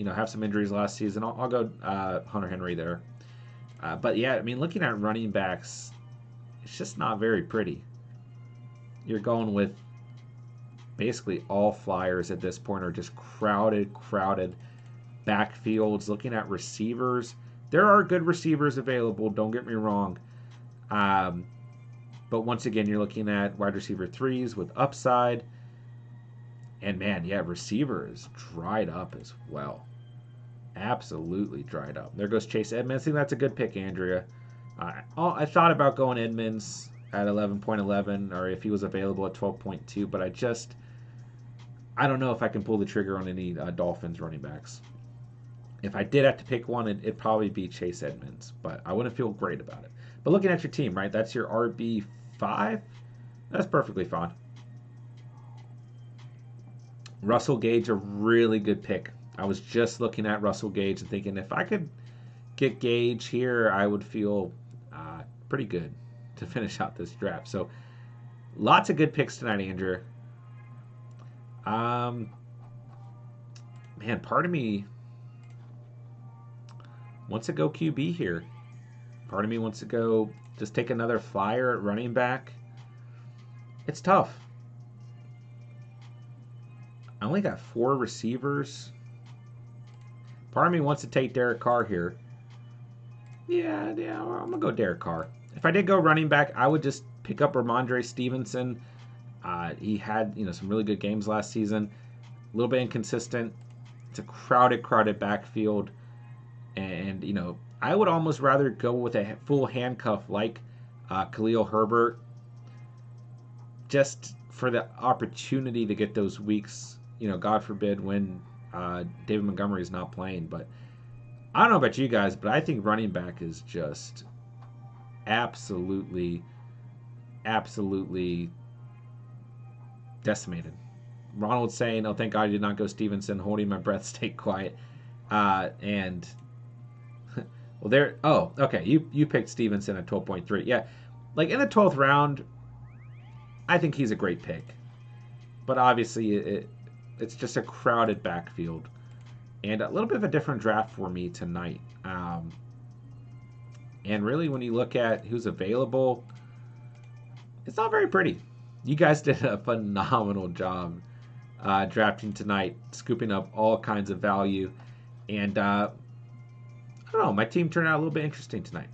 have some injuries last season. I'll go Hunter Henry there. But yeah, looking at running backs, it's just not very pretty. You're going with basically all flyers at this point, are just crowded backfields. Looking at receivers, there are good receivers available, don't get me wrong. But once again, you're looking at wide receiver 3s with upside. And man, yeah, receiver is dried up as well. Absolutely dried up. There goes Chase Edmonds. I think that's a good pick, Andrea. I thought about going Edmonds at 11.11, or if he was available at 12.2, but I don't know if I can pull the trigger on any Dolphins running backs. If I did have to pick one, it'd probably be Chase Edmonds, but I wouldn't feel great about it. But looking at your team, right, that's your RB5. That's perfectly fine. Russell Gage, a really good pick. I was just looking at Russell Gage and thinking if I could get Gage here, I would feel pretty good to finish out this draft. So lots of good picks tonight, Andrew. Man, part of me wants to go QB here. Part of me wants to go just take another flyer at running back. It's tough. I only got 4 receivers. Part of me wants to take Derek Carr here. Yeah, I'm going to go Derek Carr. If I did go running back, I would just pick up Ramondre Stevenson. He had, some really good games last season. A little bit inconsistent. It's a crowded backfield. And, I would almost rather go with a full handcuff like Khalil Herbert. Just for the opportunity to get those weeks, God forbid when David Montgomery is not playing. But I don't know about you guys, but I think running back is just absolutely, absolutely decimated. Ronald saying, "Oh, thank God I did not go Stevenson." Holding my breath, stay quiet. And well, there. Oh, okay. You picked Stevenson at 12.3. Yeah, like in the 12th round, I think he's a great pick. But obviously, it's just a crowded backfield, and a little bit of a different draft for me tonight. And really, when you look at who's available, it's not very pretty. You guys did a phenomenal job drafting tonight, scooping up all kinds of value. And I don't know, my team turned out a little bit interesting tonight.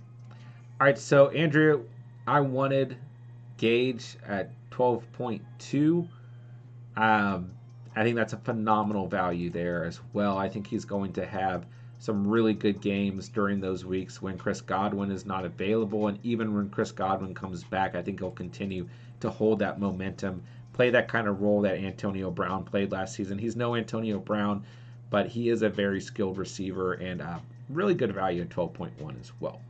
All right, so Andrew, I wanted Gage at 12.2. I think that's a phenomenal value there as well. I think he's going to have some really good games during those weeks when Chris Godwin is not available. And even when Chris Godwin comes back, I think he'll continue to hold that momentum, play that kind of role that Antonio Brown played last season. He's no Antonio Brown, but he is a very skilled receiver and really good value at 12.1 as well.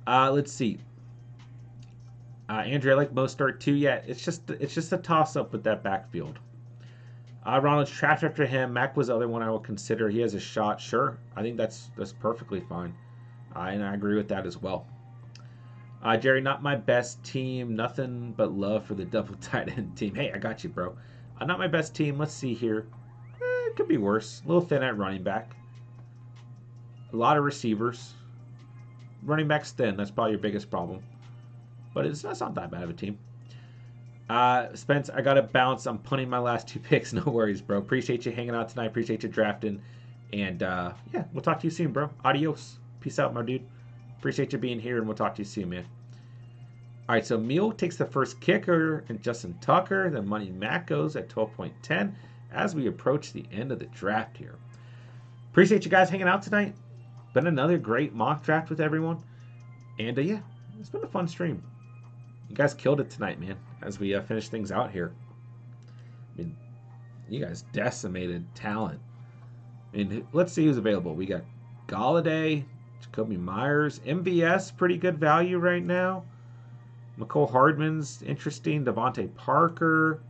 Let's see. Andrew, I like Mostert too. Yeah, it's just a toss-up with that backfield. Ronald's trapped after him. Mack was the other one I would consider. He has a shot. Sure. I think that's perfectly fine. And I agree with that as well. Jerry, not my best team. Nothing but love for the double tight end team. Hey, I got you, bro. Not my best team. Let's see here. It could be worse. A little thin at running back. A lot of receivers. Running back's thin. That's probably your biggest problem. But that's not that bad of a team. Spence, I got to bounce. I'm punting my last 2 picks. No worries, bro. Appreciate you hanging out tonight. Appreciate you drafting. And, yeah, we'll talk to you soon, bro. Adios. Peace out, my dude. Appreciate you being here, and we'll talk to you soon, man. All right, so Meal takes the first kicker, and Justin Tucker. Then Money Mac goes at 12.10 as we approach the end of the draft here. Appreciate you guys hanging out tonight. Been another great mock draft with everyone. And, yeah, it's been a fun stream. You guys killed it tonight, man, as we finish things out here. I mean, you guys decimated talent. I mean, let's see who's available. We got Galladay, Jacoby Myers, MVS, pretty good value right now. McCole Hardman's interesting. Devontae Parker.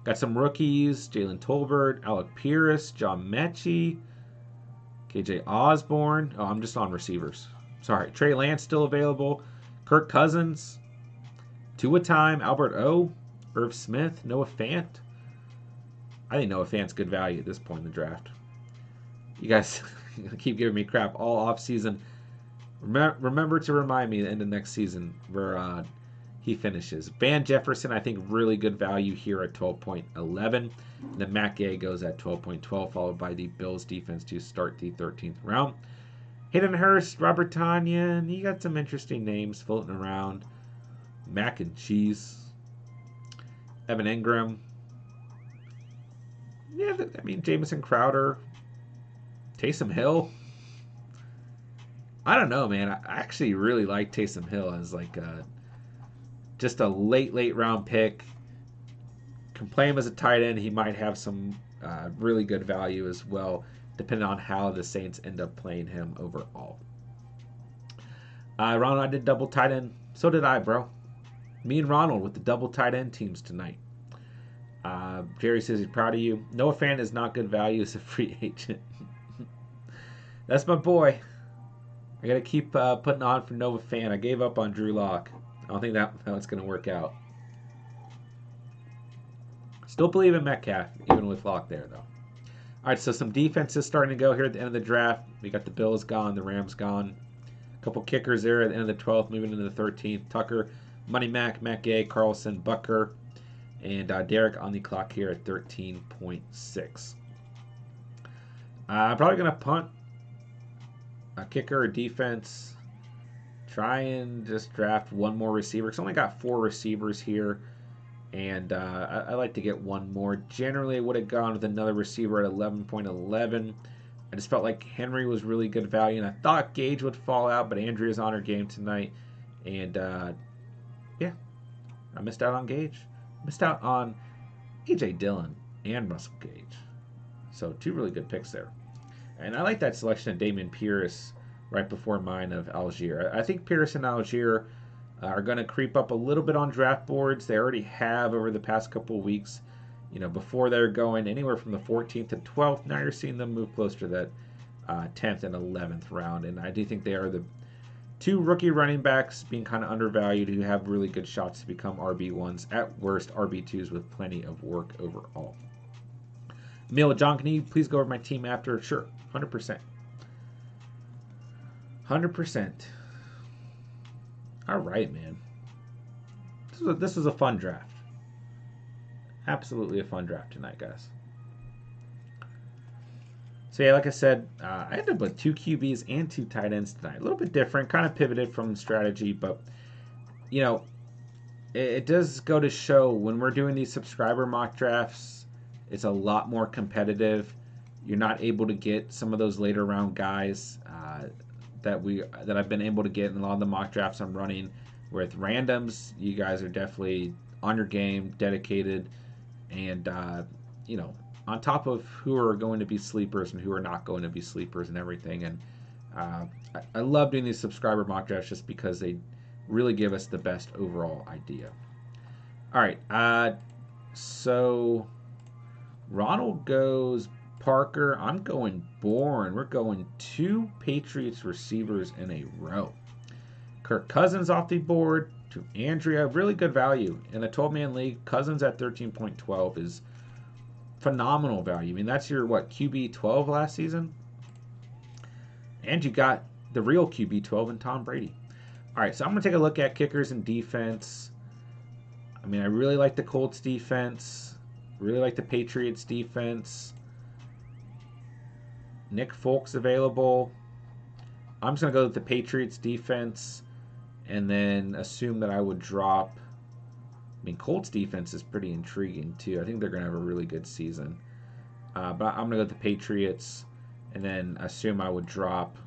Got some rookies. Jalen Tolbert, Alec Pierce, John Mechie, KJ Osborne. Oh, I'm just on receivers. Sorry. Trey Lance still available. Kirk Cousins, Tua Time, Albert O, Irv Smith, Noah Fant. I think Noah Fant's good value at this point in the draft. You guys keep giving me crap all off season. Remember to remind me at the end of next season where he finishes. Van Jefferson, I think really good value here at 12.11. And then Matt Gay goes at 12.12, followed by the Bills defense to start the 13th round. Hayden Hurst, Robert Tanyan, you got some interesting names floating around. Mac and Cheese. Evan Ingram. Yeah, I mean, Jamison Crowder. Taysom Hill. I don't know, man. I actually really like Taysom Hill as like just a late round pick. Can play him as a tight end. He might have some really good value as well, depending on how the Saints end up playing him overall. Ronald, I did double tight end. So did I, bro. Me and Ronald with the double tight end teams tonight. Jerry says he's proud of you. Noah Fant is not good value as a free agent. That's my boy. I got to keep putting on for Noah Fant. I gave up on Drew Lock. I don't think that's going to work out. Still believe in Metcalf, even with Lock there, though. All right, so some defenses starting to go here at the end of the draft. We got the Bills gone, the Rams gone. A couple kickers there at the end of the 12th, moving into the 13th. Tucker, Money Mac, Matt Gay, Carlson, Bucker, and Derek on the clock here at 13.6. I'm probably going to punt a kicker or defense. Try and just draft one more receiver. Because I only got 4 receivers here. And I like to get one more. Generally, I would have gone with another receiver at 11.11. I just felt like Henry was really good value. And I thought Gage would fall out. But Andrea's on her game tonight. And, yeah. I missed out on Gage. Missed out on A.J. Dillon and Russell Gage. So 2 really good picks there. And I like that selection of Dameon Pierce right before mine of Algier. I think Pierce and Algier are going to creep up a little bit on draft boards. They already have over the past couple of weeks. Before they're going anywhere from the 14th to 12th, now you're seeing them move closer to that 10th and 11th round. And I do think they are the 2 rookie running backs being kind of undervalued who have really good shots to become RB1s. At worst, RB2s with plenty of work overall. Emil, John, can you please go over my team after? Sure, 100%. 100%. All right, man. This was a fun draft. Absolutely a fun draft tonight, guys. So yeah, like I said, I ended up with 2 QBs and 2 tight ends tonight. A little bit different, kind of pivoted from strategy, but it does go to show when we're doing these subscriber mock drafts, it's a lot more competitive. You're not able to get some of those later round guys that I've been able to get in a lot of the mock drafts I'm running. With randoms, you guys are definitely on your game, dedicated, and on top of who are going to be sleepers and who are not going to be sleepers and everything. And I love doing these subscriber mock drafts just because they really give us the best overall idea. All right, so Ronald goes Parker. I'm going Bourne. We're going 2 Patriots receivers in a row. Kirk Cousins off the board to Andrea. Really good value. In a 12-man league, Cousins at 13.12 is phenomenal value. I mean, that's your, QB 12 last season? And you got the real QB 12 in Tom Brady. All right, so I'm going to take a look at kickers and defense. I mean, I really like the Colts defense. Really like the Patriots defense. Nick Folk's available. I'm just going to go with the Patriots defense and then assume that I would drop. I mean, Colts defense is pretty intriguing too. I think they're going to have a really good season. But I'm going to go with the Patriots and then assume I would drop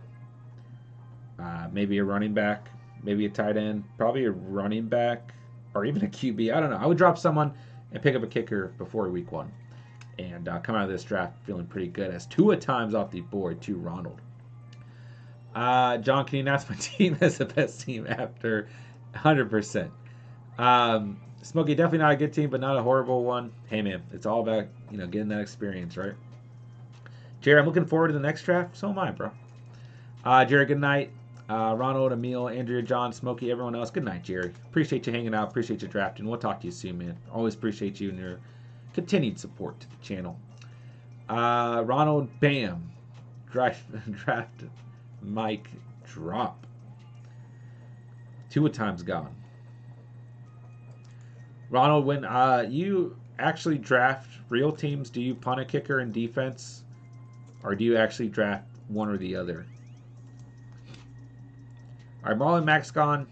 maybe a running back, maybe a tight end, probably a running back, or even a QB. I don't know. I would drop someone and pick up a kicker before week 1. And come out of this draft feeling pretty good as Tua times off the board to Ronald. John, can you announce my team as the best team after? 100%. Smokey, definitely not a good team, but not a horrible one. Hey, man, it's all about, getting that experience, right? Jerry, I'm looking forward to the next draft. So am I, bro. Jerry, good night. Ronald, Emil, Andrea, John, Smokey, everyone else, good night, Jerry. Appreciate you hanging out. Appreciate you drafting. We'll talk to you soon, man. Always appreciate you and your continued support to the channel. Ronald, bam. Draft Mike, drop. 2 times gone. Ronald, when you actually draft real teams, do you punt a kicker in defense? Or do you actually draft one or the other? All right, Marlon Mack's gone.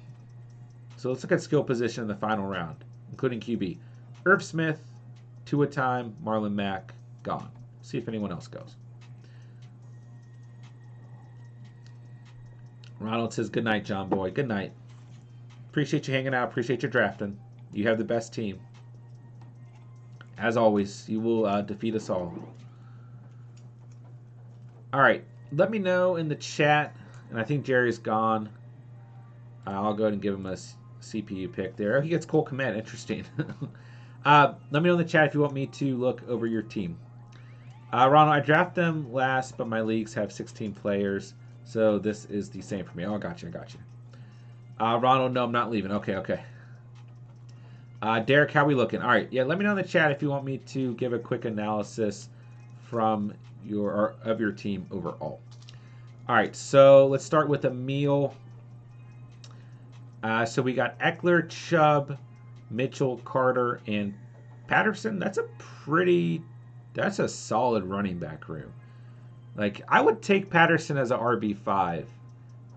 So let's look at skill position in the final round, including QB. Irv Smith, 2 time, Marlon Mack, gone. See if anyone else goes. Ronald says, good night, John Boy. Good night. Appreciate you hanging out. Appreciate you drafting. You have the best team. As always, you will defeat us all. All right. Let me know in the chat. And I think Jerry's gone. I'll go ahead and give him a CPU pick there. Oh, he gets Cole Kmet. Interesting. Let me know in the chat if you want me to look over your team. Ronald, I draft them last, but my leagues have 16 players. So this is the same for me. Oh, I got you. Ronald, no, I'm not leaving. Okay. Derek, how we looking? All right. Yeah, let me know in the chat if you want me to give a quick analysis from your team overall. All right, so let's start with Emil. So we got Eckler, Chubb, Mitchell, Carter, and Patterson. That's a solid running back room. Like, I would take Patterson as a RB5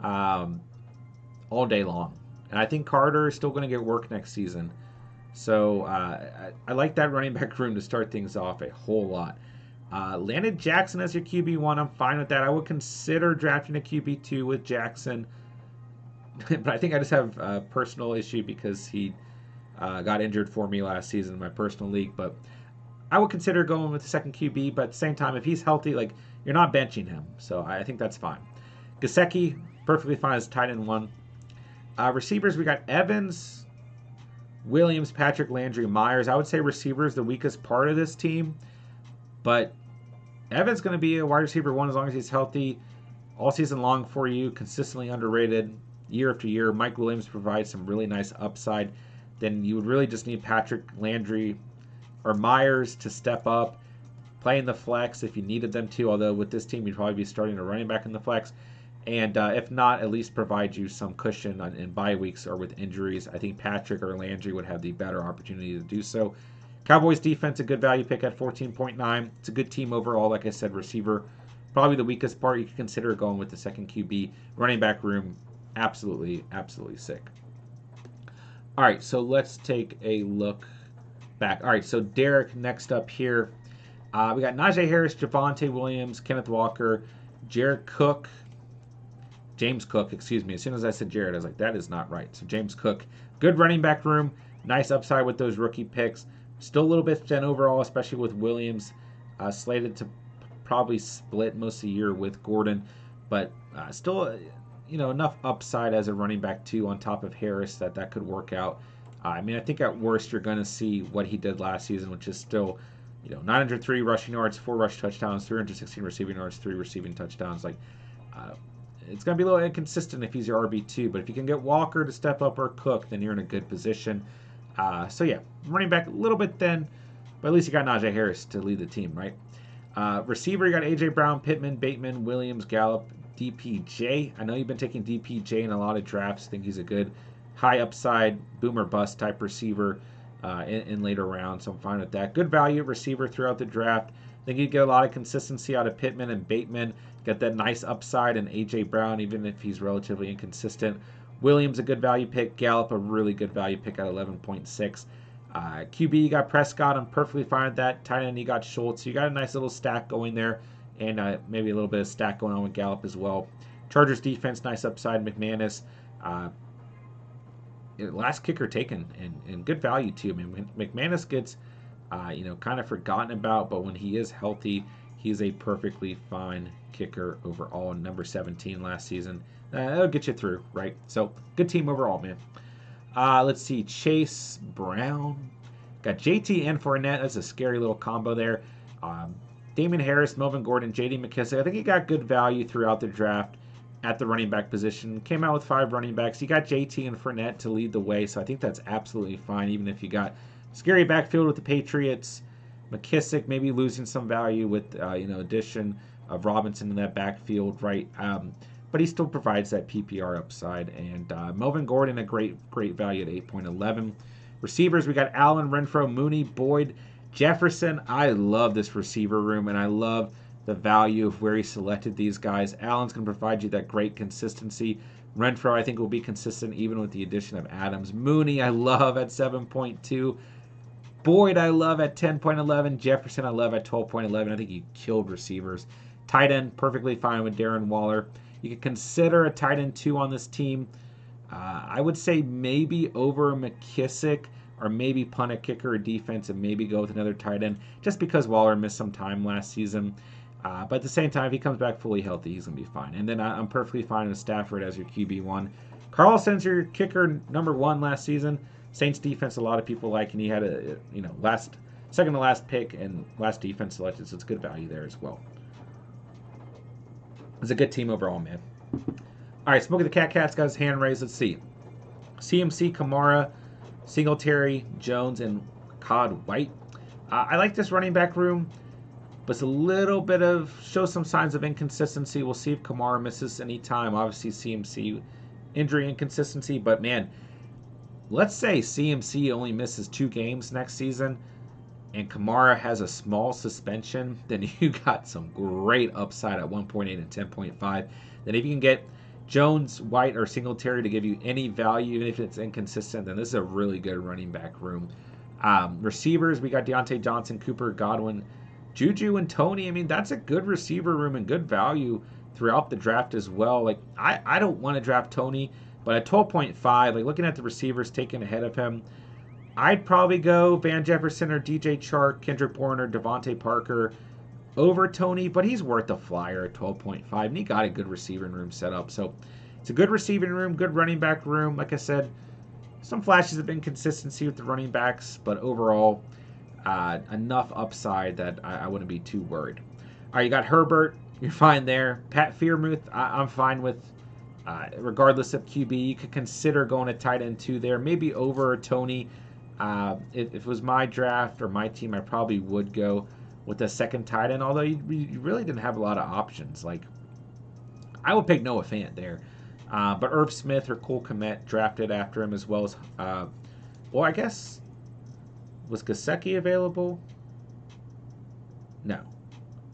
all day long. And I think Carter is still going to get work next season. So I like that running back room to start things off a whole lot. Landon Jackson as your QB1. I'm fine with that. I would consider drafting a QB2 with Jackson. But I think I just have a personal issue because he Got injured for me last season in my personal league, but I would consider going with the second QB. But at the same time, if he's healthy, like you're not benching him, so I think that's fine. Gesicki, perfectly fine as tight end 1. Receivers, we got Evans, Williams, Patrick, Landry, Myers. I would say receiver is the weakest part of this team, but Evans going to be a wide receiver 1 as long as he's healthy all season long for you, consistently underrated year after year. Mike Williams provides some really nice upside. Then you would really just need Patrick, Landry, or Myers to step up, playing the flex if you needed them to, although with this team you'd probably be starting a running back in the flex. And if not, at least provide you some cushion in bye weeks or with injuries. I think Patrick or Landry would have the better opportunity to do so. Cowboys defense, a good value pick at 14.9. It's a good team overall. Like I said, receiver, probably the weakest part. You could consider going with the second QB. Running back room, absolutely, absolutely sick. All right, so let's take a look back. All right, so Derek next up here. We got Najee Harris, Javonte Williams, Kenneth Walker, James Cook, excuse me. As soon as I said Jared, I was like, that is not right. So James Cook, good running back room, nice upside with those rookie picks. Still a little bit thin overall, especially with Williams, slated to probably split most of the year with Gordon, but still, enough upside as a running back too on top of Harris that could work out. I think at worst you're going to see what he did last season, which is still, 903 rushing yards, 4 rush touchdowns, 316 receiving yards, 3 receiving touchdowns. It's going to be a little inconsistent if he's your RB2, but if you can get Walker to step up or Cook, then you're in a good position. Running back a little bit thin, but at least you got Najee Harris to lead the team, right? Receiver, you got A.J. Brown, Pittman, Bateman, Williams, Gallup, DPJ. I know you've been taking DPJ in a lot of drafts. I think he's a good high upside, boomer bust type receiver in later rounds, so I'm fine with that. Good value receiver throughout the draft. I think you'd get a lot of consistency out of Pittman and Bateman. Get that nice upside in A.J. Brown, even if he's relatively inconsistent. Williams, a good value pick. Gallup, a really good value pick at 11.6. QB, you got Prescott. I'm perfectly fine with that. Tight end, you got Schultz. So you got a nice little stack going there, and maybe a little bit of stack going on with Gallup as well. Chargers defense, nice upside. McManus, last kicker taken, and good value too. McManus gets kind of forgotten about, but when he is healthy, he's a perfectly fine kicker overall. Number 17 last season. That'll get you through, right? So, good team overall, man. Let's see. Chase Brown. Got JT and Fournette. That's a scary little combo there. Damian Harris, Melvin Gordon, JD McKissick. I think he got good value throughout the draft at the running back position. Came out with 5 running backs. You got JT and Fournette to lead the way, so I think that's absolutely fine, even if you got scary backfield with the Patriots. McKissick maybe losing some value with addition of Robinson in that backfield, right? But he still provides that PPR upside. And Melvin Gordon, a great value at 8.11. Receivers, we got Allen, Renfro, Mooney, Boyd, Jefferson. I love this receiver room, and I love the value of where he selected these guys. Allen's going to provide you that great consistency. Renfro, I think, will be consistent even with the addition of Adams. Mooney, I love at 7.2. Boyd, I love at 10.11. Jefferson, I love at 12.11. I think he killed receivers. Tight end, perfectly fine with Darren Waller. You could consider a tight end 2 on this team. I would say maybe over McKissick, or maybe punt a kicker or defense and maybe go with another tight end, just because Waller missed some time last season. But at the same time, if he comes back fully healthy, he's going to be fine. And then I'm perfectly fine with Stafford as your QB1. Carlson's your kicker number 1 last season. Saints defense, a lot of people like, and he had a second to last pick and last defense selected, so it's good value there as well. It's a good team overall, man. All right, Smokey the Cat's got his hand raised. Let's see. CMC, Kamara, Singletary, Jones, and Cod White. I like this running back room, but it's a little bit shows some signs of inconsistency. We'll see if Kamara misses any time. Obviously, CMC injury inconsistency, but man, let's say CMC only misses 2 games next season and Kamara has a small suspension, then you got some great upside at 1.8 and 10.5. Then if you can get Jones, White, or Singletary to give you any value, even if it's inconsistent, then this is a really good running back room. Receivers, we got Deontay Johnson, Cooper, Godwin, Juju, and Tony. That's a good receiver room and good value throughout the draft as well. I don't want to draft Tony, but at 12.5, looking at the receivers taken ahead of him, I'd probably go Van Jefferson or DJ Chark, Kendrick Bourne or Devontae Parker over Tony, but he's worth a flyer at 12.5, and he got a good receiving room set up. So it's a good receiving room, good running back room. Like I said, some flashes of inconsistency with the running backs, but overall, enough upside that I wouldn't be too worried. All right, you got Herbert. You're fine there. Pat Freiermuth, I'm fine with. Regardless of QB, you could consider going a tight end 2 there, maybe over Tony. If it was my draft or my team, I probably would go with the second tight end, although you really didn't have a lot of options. Like, I would pick Noah Fant there. But Irv Smith or Cole Kmet drafted after him, as well as, well, I guess, was Gesicki available? No.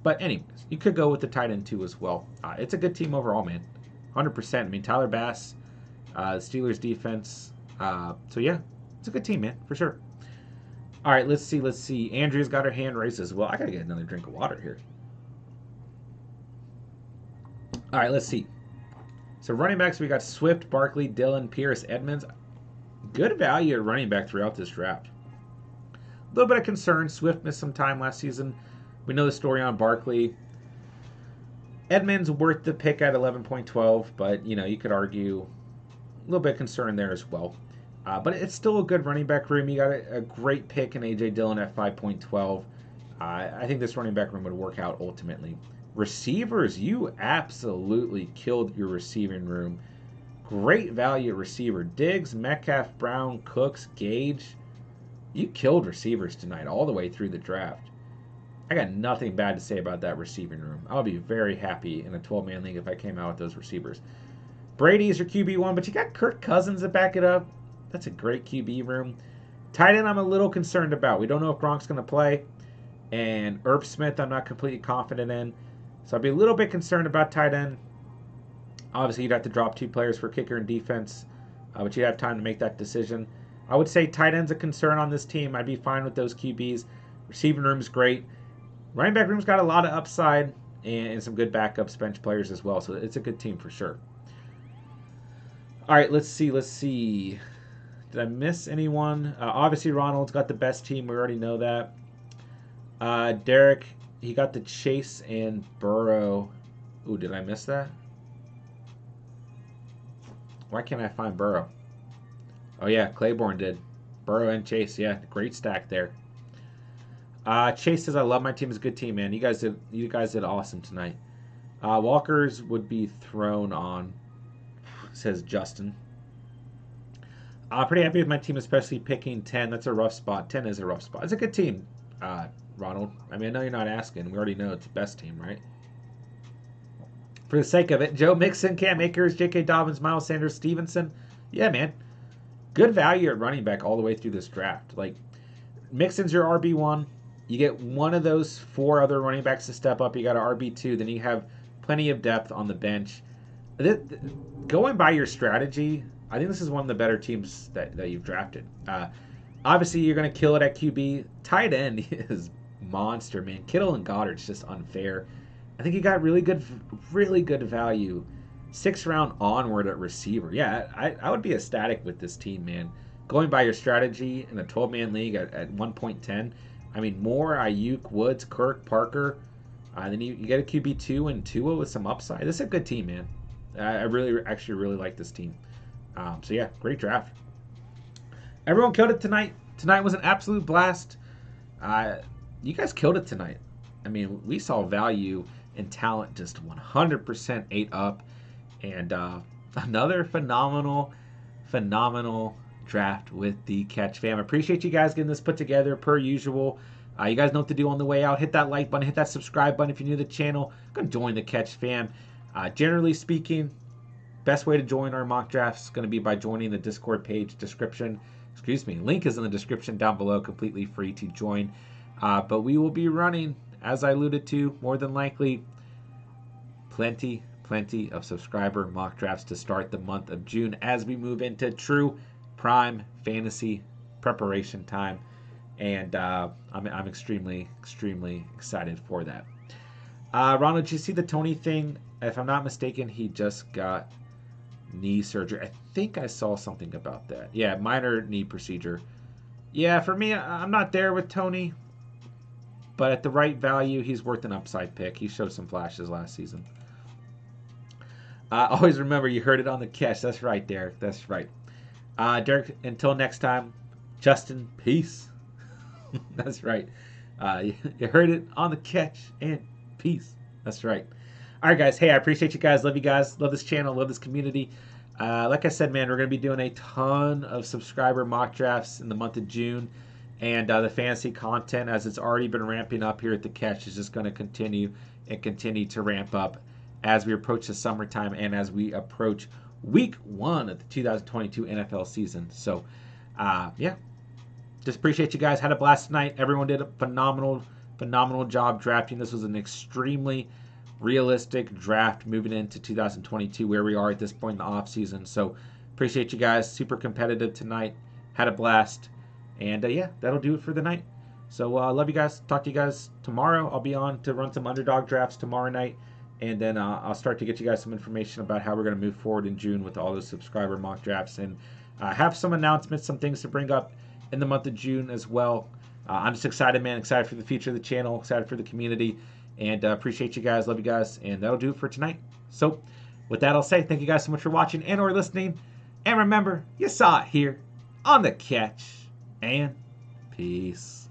But anyways, you could go with the tight end 2 as well. It's a good team overall, man. 100%. I mean, Tyler Bass, the Steelers defense. So, yeah, it's a good team, man, for sure. All right, let's see. Andrea's got her hand raised as well. I got to get another drink of water here. All right, let's see. So, running backs, we got Swift, Barkley, Dillon, Pierce, Edmonds. Good value at running back throughout this draft. A little bit of concern. Swift missed some time last season. We know the story on Barkley. Edmonds worth the pick at 11.12, but, you could argue a little bit of concern there as well. But it's still a good running back room. You got a great pick in A.J. Dillon at 5.12. I think this running back room would work out ultimately. Receivers, you absolutely killed your receiving room. Great value at receiver. Diggs, Metcalf, Brown, Cooks, Gage. You killed receivers tonight all the way through the draft. I got nothing bad to say about that receiving room. I'll be very happy in a 12-man league if I came out with those receivers. Brady's your QB1, but you got Kirk Cousins to back it up. That's a great QB room. Tight end, I'm a little concerned about. We don't know if Gronk's going to play. And Irv Smith, I'm not completely confident in. So I'd be a little bit concerned about tight end. Obviously, you'd have to drop 2 players for kicker and defense, but you'd have time to make that decision. I would say tight end's a concern on this team. I'd be fine with those QBs. Receiving room's great. Running back room's got a lot of upside and some good backups, bench players as well. So it's a good team for sure. All right, let's see. Did I miss anyone? Obviously, Ronald's got the best team. We already know that. Derek, he got the Chase and Burrow. Ooh, did I miss that? Why can't I find Burrow? Oh, yeah, Claiborne did. Burrow and Chase, yeah, great stack there. Chase says, I love my team. It's a good team, man. You guys did awesome tonight. Walker's would be thrown on, says Justin. Pretty happy with my team, especially picking 10. That's a rough spot. 10 is a rough spot. It's a good team, Ronald. I mean, I know you're not asking. We already know it's the best team, right? For the sake of it, Joe Mixon, Cam Akers, J.K. Dobbins, Miles Sanders, Stevenson. Yeah, man. Good value at running back all the way through this draft. Like, Mixon's your RB1. You get one of those 4 other running backs to step up. You got an RB2. Then you have plenty of depth on the bench. Going by your strategy, I think this is one of the better teams that you've drafted. Obviously, you're going to kill it at QB. Tight end is monster, man. Kittle and Goddard's just unfair. I think you got really good value. 6th round onward at receiver. Yeah, I would be ecstatic with this team, man. Going by your strategy in a 12-man league at 1.10. I mean, Moore, Ayuk, Woods, Kirk, Parker. Then you get a QB2 and Tua with some upside. This is a good team, man. I actually really like this team. So, yeah, great draft. Everyone killed it tonight. Tonight was an absolute blast. You guys killed it tonight. I mean, we saw value and talent just 100% ate up. And another phenomenal draft with the Catch fam. I appreciate you guys getting this put together per usual. You guys know what to do on the way out. Hit that like button, hit that subscribe button if you're new to the channel. Go join the Catch fam. Generally speaking, best way to join our mock drafts is going to be by joining the Discord page description. Link is in the description down below, completely free to join. But we will be running, as I alluded to, more than likely, plenty of subscriber mock drafts to start the month of June as we move into true prime fantasy preparation time. And I'm extremely excited for that. Ronald, did you see the Tony thing? If I'm not mistaken, he just got knee surgery. I think I saw something about that. Yeah, minor knee procedure. Yeah, for me, I'm not there with Tony, but at the right value, he's worth an upside pick. He showed some flashes last season. Always remember, you heard it on the catch. That's right, Derek. That's right. Derek, until next time, Justin, peace. That's right. You heard it on the catch, and peace. That's right. All right, guys. Hey, I appreciate you guys. Love you guys. Love this channel. Love this community. Like I said, man, we're going to be doing a ton of subscriber mock drafts in the month of June. And the fantasy content, as it's already been ramping up here at the catch, is just going to continue and continue to ramp up as we approach the summertime and as we approach week 1 of the 2022 NFL season. So, yeah, just appreciate you guys. Had a blast tonight. Everyone did a phenomenal job drafting. This was an extremely realistic draft moving into 2022 where we are at this point in the off season. So appreciate you guys. Super competitive tonight. Had a blast. And yeah, that'll do it for the night. So love you guys. Talk to you guys tomorrow. I'll be on to run some underdog drafts tomorrow night. And then I'll start to get you guys some information about how we're going to move forward in June with all those subscriber mock drafts. And have some announcements, some things to bring up in the month of June as well. I'm just excited, man. Excited for the future of the channel. Excited for the community. And appreciate you guys. Love you guys. And that'll do it for tonight. So with that, I'll say thank you guys so much for watching and or listening. And remember, you saw it here on the catch. And peace.